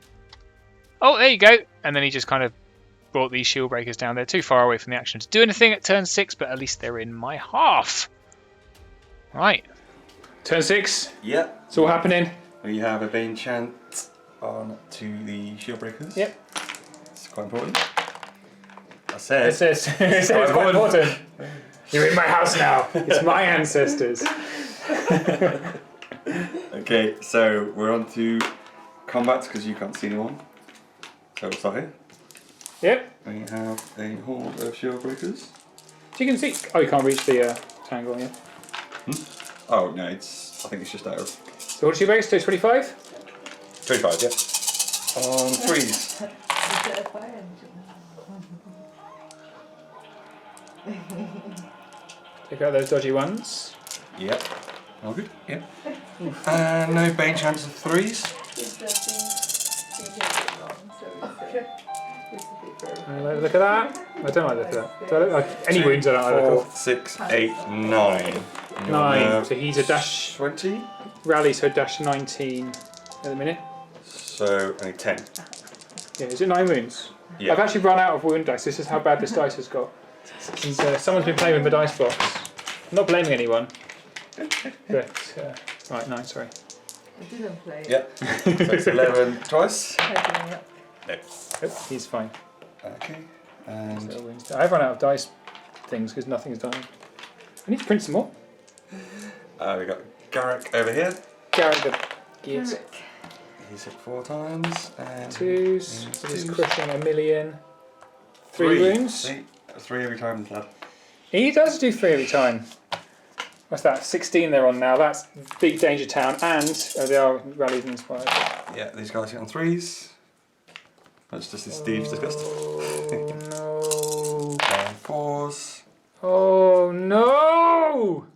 Oh, there you go. And then he just kind of brought these shield breakers down. They're too far away from the action to do anything at turn 6, but at least they're in my half. Right. Turn 6. Yeah. It's all happening. We have a Bane Chant on to the shield breakers. Yep. It's quite important. I said. It's quite important. You're in my house now. It's my ancestors. Okay, so we're on to combat because you can't see anyone. So we'll start here. Yep. We have a horde of shield breakers. So you can see. Oh, you can't reach the triangle yet. Oh no, I think it's just out of So what is your base? 25? 25, yeah. On threes. Take out those dodgy ones. Yep. All good. Yep. And no Bane Chants of threes. Look at that. I don't like the look at that. Do I look like any wounds? I don't like the look 4, 6, 8, 9. 9. So he's a dash 20. rally, so dash 19 at the minute. So only 10. Yeah, is it 9 wounds? Yeah. I've actually run out of wound dice. This is how bad this dice has got. And, someone's been playing with my dice box. I'm not blaming anyone. But right, 9. Sorry. I didn't play. Yep. So it's 11 twice. No. Oh, he's fine. Okay. And So wounds. I've run out of dice things because nothing's done. I need to print some more. we got Garrick over here. Garrett the gears. He's hit 4 times. And 2s. So he's crushing a million. 3 3 wounds. See? 3 every time, lad. He does do 3 every time. What's that? 16 they're on now. That's big danger town, and they are rallied and inspired. Yeah, these guys hit on 3s. That's just as Steve's discussed. Oh no! And 4s. Oh no!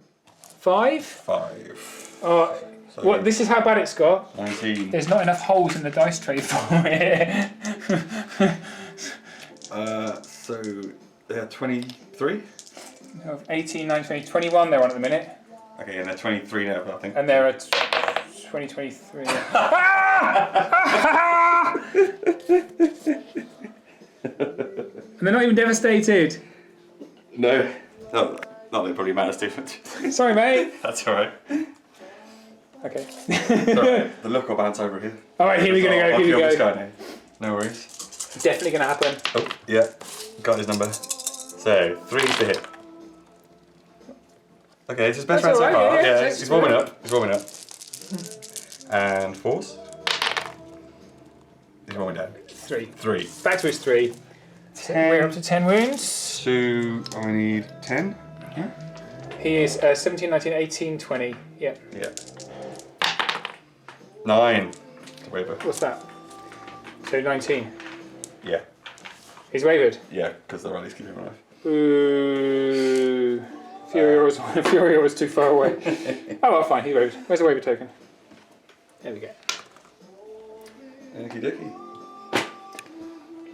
5? 5. Oh, So what? This is how bad it's got. 19. There's not enough holes in the dice tray for it. So they're 23. 18, 19, 20, 21 they're on at the minute. Okay, and they're 23 now, I think. And they're at 20, 23. And they're not even devastated. No. No, that probably matters too much. Sorry, mate. That's alright. Okay. Sorry, the look will bounce over here. Alright, here we go. I'll Here we kill this go. guy now. No worries. Definitely going to happen. Oh, yeah. Got his number. So, 3 to hit. Okay, it's his best That's round so alright, far. yeah, Yeah, he's warming up. He's warming up. And 4s. He's warming down. 3. 3. Back to his 3. 10. We're up to 10 wounds. So, I need 10. He is 17, 19, 18, 20. Yeah. Yeah. 9. Waver. What's that? So 19. Yeah. He's wavered. Yeah, because the rallies keep him alive. Ooh. Furia was too far away. Oh well, fine, he wavered. Where's the waver token? There we go. Okie dokie.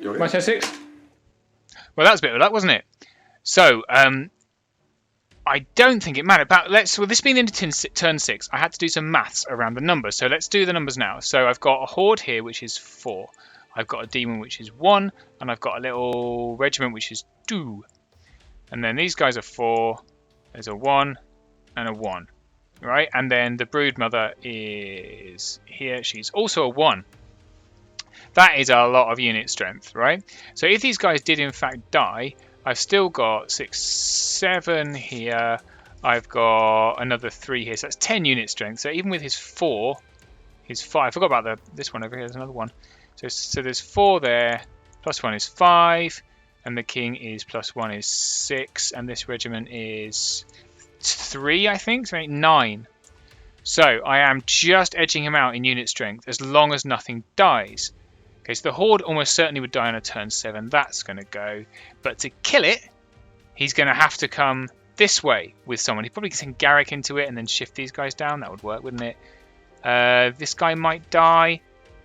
You're My in. turn 6? Well, that was a bit of luck, wasn't it? So, I don't think it mattered. But with this being into turn 6, I had to do some maths around the numbers. So let's do the numbers now. So I've got a horde here, which is 4. I've got a demon, which is 1. And I've got a little regiment, which is 2. And then these guys are 4. There's a 1 and a 1. Right? And then the brood mother is here. She's also a 1. That is a lot of unit strength, right? So if these guys did in fact die, I've still got 6, 7 here. I've got another 3 here. So that's 10 unit strength. So even with his 4, his 5. I forgot about this one over here. There's another one. So there's 4 there. Plus 1 is 5. And the king is plus 1 is 6. And this regiment is 3, I think. So 9. So I am just edging him out in unit strength as long as nothing dies. Okay, so the Horde almost certainly would die on a turn 7. That's going to go. But to kill it, he's going to have to come this way with someone. He probably can send Garrick into it and then shift these guys down. That would work, wouldn't it? This guy might die.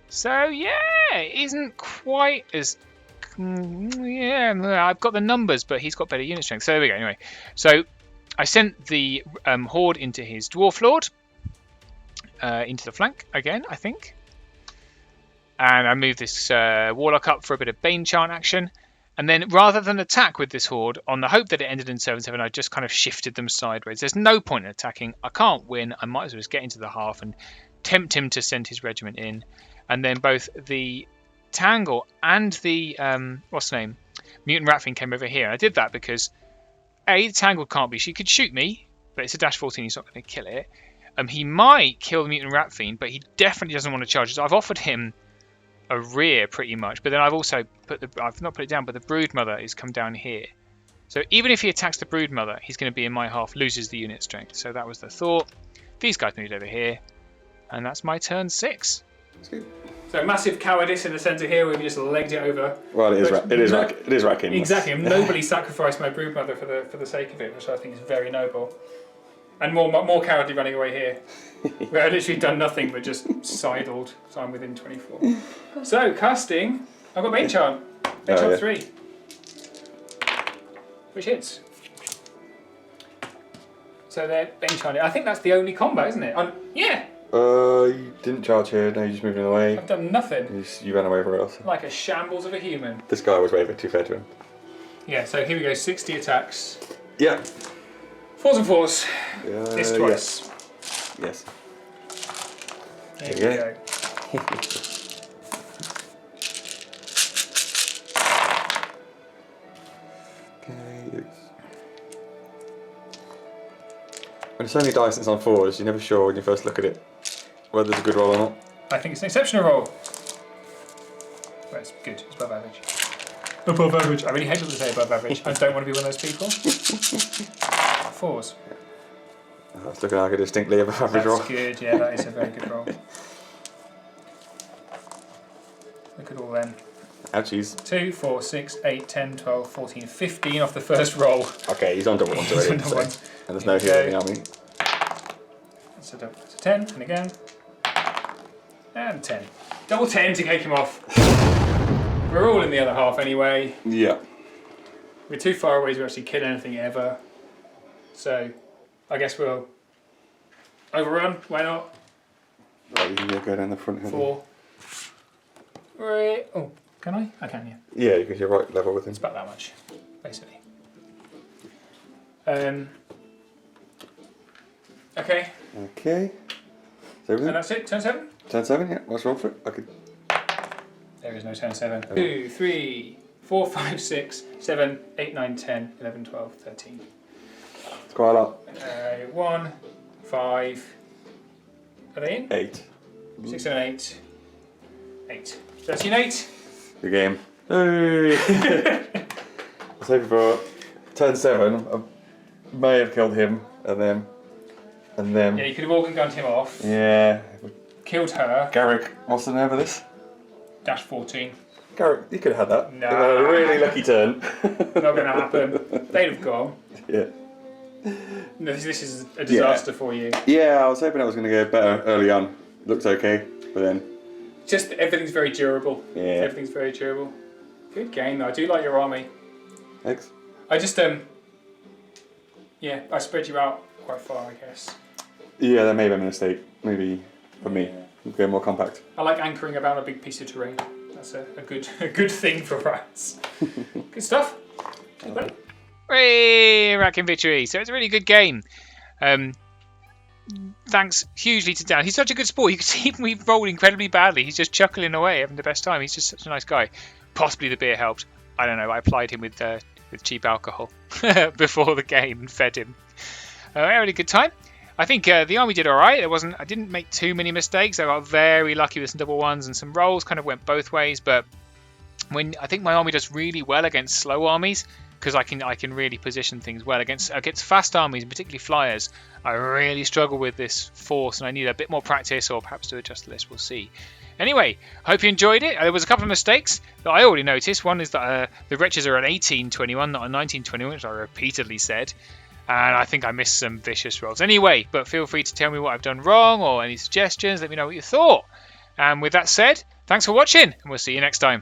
So, yeah, it isn't quite as... Yeah, I've got the numbers, but he's got better unit strength. So there we go, anyway. So I sent the Horde into his Dwarf Lord. Into the flank again, I think. And I moved this Warlock up for a bit of Bane Chant action. And then rather than attack with this Horde, on the hope that it ended in 7-7, I just kind of shifted them sideways. There's no point in attacking. I can't win. I might as well just get into the half and tempt him to send his regiment in. And then both the Tangle and the, what's the name? Mutant Ratkin came over here. I did that because, A, the Tangle can't be. She could shoot me, but it's a dash 14. He's not going to kill it. He might kill the Mutant Rat Fiend, but he definitely doesn't want to charge. So I've offered him a rear pretty much, but then I've also I've not put it down, but the Broodmother has come down here. So even if he attacks the Broodmother, he's going to be in my half, loses the unit strength. So that was the thought. These guys moved over here, and that's my turn 6. So massive cowardice in the centre here, where we just legged it over. Well, it is Ratkin. Exactly, I've nobly sacrificed my Broodmother for the sake of it, which I think is very noble. And more cowardly running away here, where I've literally done nothing but just sidled, so I'm within 24. So, casting, I've got Bane Chant. Bane Chant 3. Which hits. So they're Bane Chanting. I think that's the only combo, isn't it? Yeah! You didn't charge here, no, you just moved away. I've done nothing. You ran away everywhere else. Like a shambles of a human. This guy was way too fair to him. Yeah, so here we go, 60 attacks. Yeah. 4s and 4s. This twice. Yes. Here we go. Okay. When it's only dice and it's on 4s, you're never sure when you first look at it whether it's a good roll or not. I think it's an exceptional roll. Well, it's good. It's above average. Above average. I really hate people to say above average. I don't want to be one of those people. 4s. Oh, it's looking like a distinctly above average roll. That's good. Yeah, that is a very good roll. Look at all them. Ouchies. 2, 4, 6, 8, 10, 12, 14, 15 off the first roll. Okay, he's on double ones already. He's on double ones. And there's no hero in the army. That's a 10, and again. And 10. Double 10 to kick him off. We're all in the other half anyway. Yeah. We're too far away to actually kill anything ever. So, I guess we'll overrun. Why not? Right, you can go down the front. 4. 3. Oh, can I? I can, yeah. Yeah, because you're right level with him. It's about that much, basically. Okay. Okay. So And that's it. Turn 7. Turn 7, yeah. Let's roll for it. I could. There is no turn 7. 2, 3, 4, 5, 6, 7, 8, 9, 10, 11, 12, 13. It's quite a lot. 1, 5. Are they in? 8. 6, 7, 8. 8. 13, 8. Good game. Hey! I was hoping for turn 7. I may have killed him, and then. Yeah, you could have organ gunned him off. Yeah. Killed her. Garrick, what's the name of this? Dash 14. Garrick, you could have had that. Nah. You had a really lucky turn. Not going to happen. They'd have gone. Yeah. No, this is a disaster for you. Yeah, I was hoping I was going to go better early on. Looked okay, but then. Just everything's very durable. Yeah. Everything's very durable. Good game though. I do like your army. Thanks. I just yeah, I spread you out quite far, I guess. Yeah, that may have been a mistake. Maybe for me, go more compact. I like anchoring about a big piece of terrain. That's a good thing for rats. Good stuff. Good. Hooray! Ratkin victory. So it's a really good game. Thanks hugely to Dan. He's such a good sport. You can see him roll incredibly badly. He's just chuckling away, having the best time. He's just such a nice guy. Possibly the beer helped. I don't know. I applied him with cheap alcohol before the game and fed him. I had a really good time. I think the army did all right. I didn't make too many mistakes. I got very lucky with some double ones, and some rolls kind of went both ways. But I think my army does really well against slow armies. because I can really position things well against fast armies, and particularly flyers. I really struggle with this force, and I need a bit more practice, or perhaps to adjust the list. We'll see. Anyway, I hope you enjoyed it. There was a couple of mistakes that I already noticed. One is that the wretches are an 1821, not a 1921, which I repeatedly said. And I think I missed some vicious rolls. Anyway, but feel free to tell me what I've done wrong or any suggestions. Let me know what you thought. And with that said, thanks for watching, and we'll see you next time.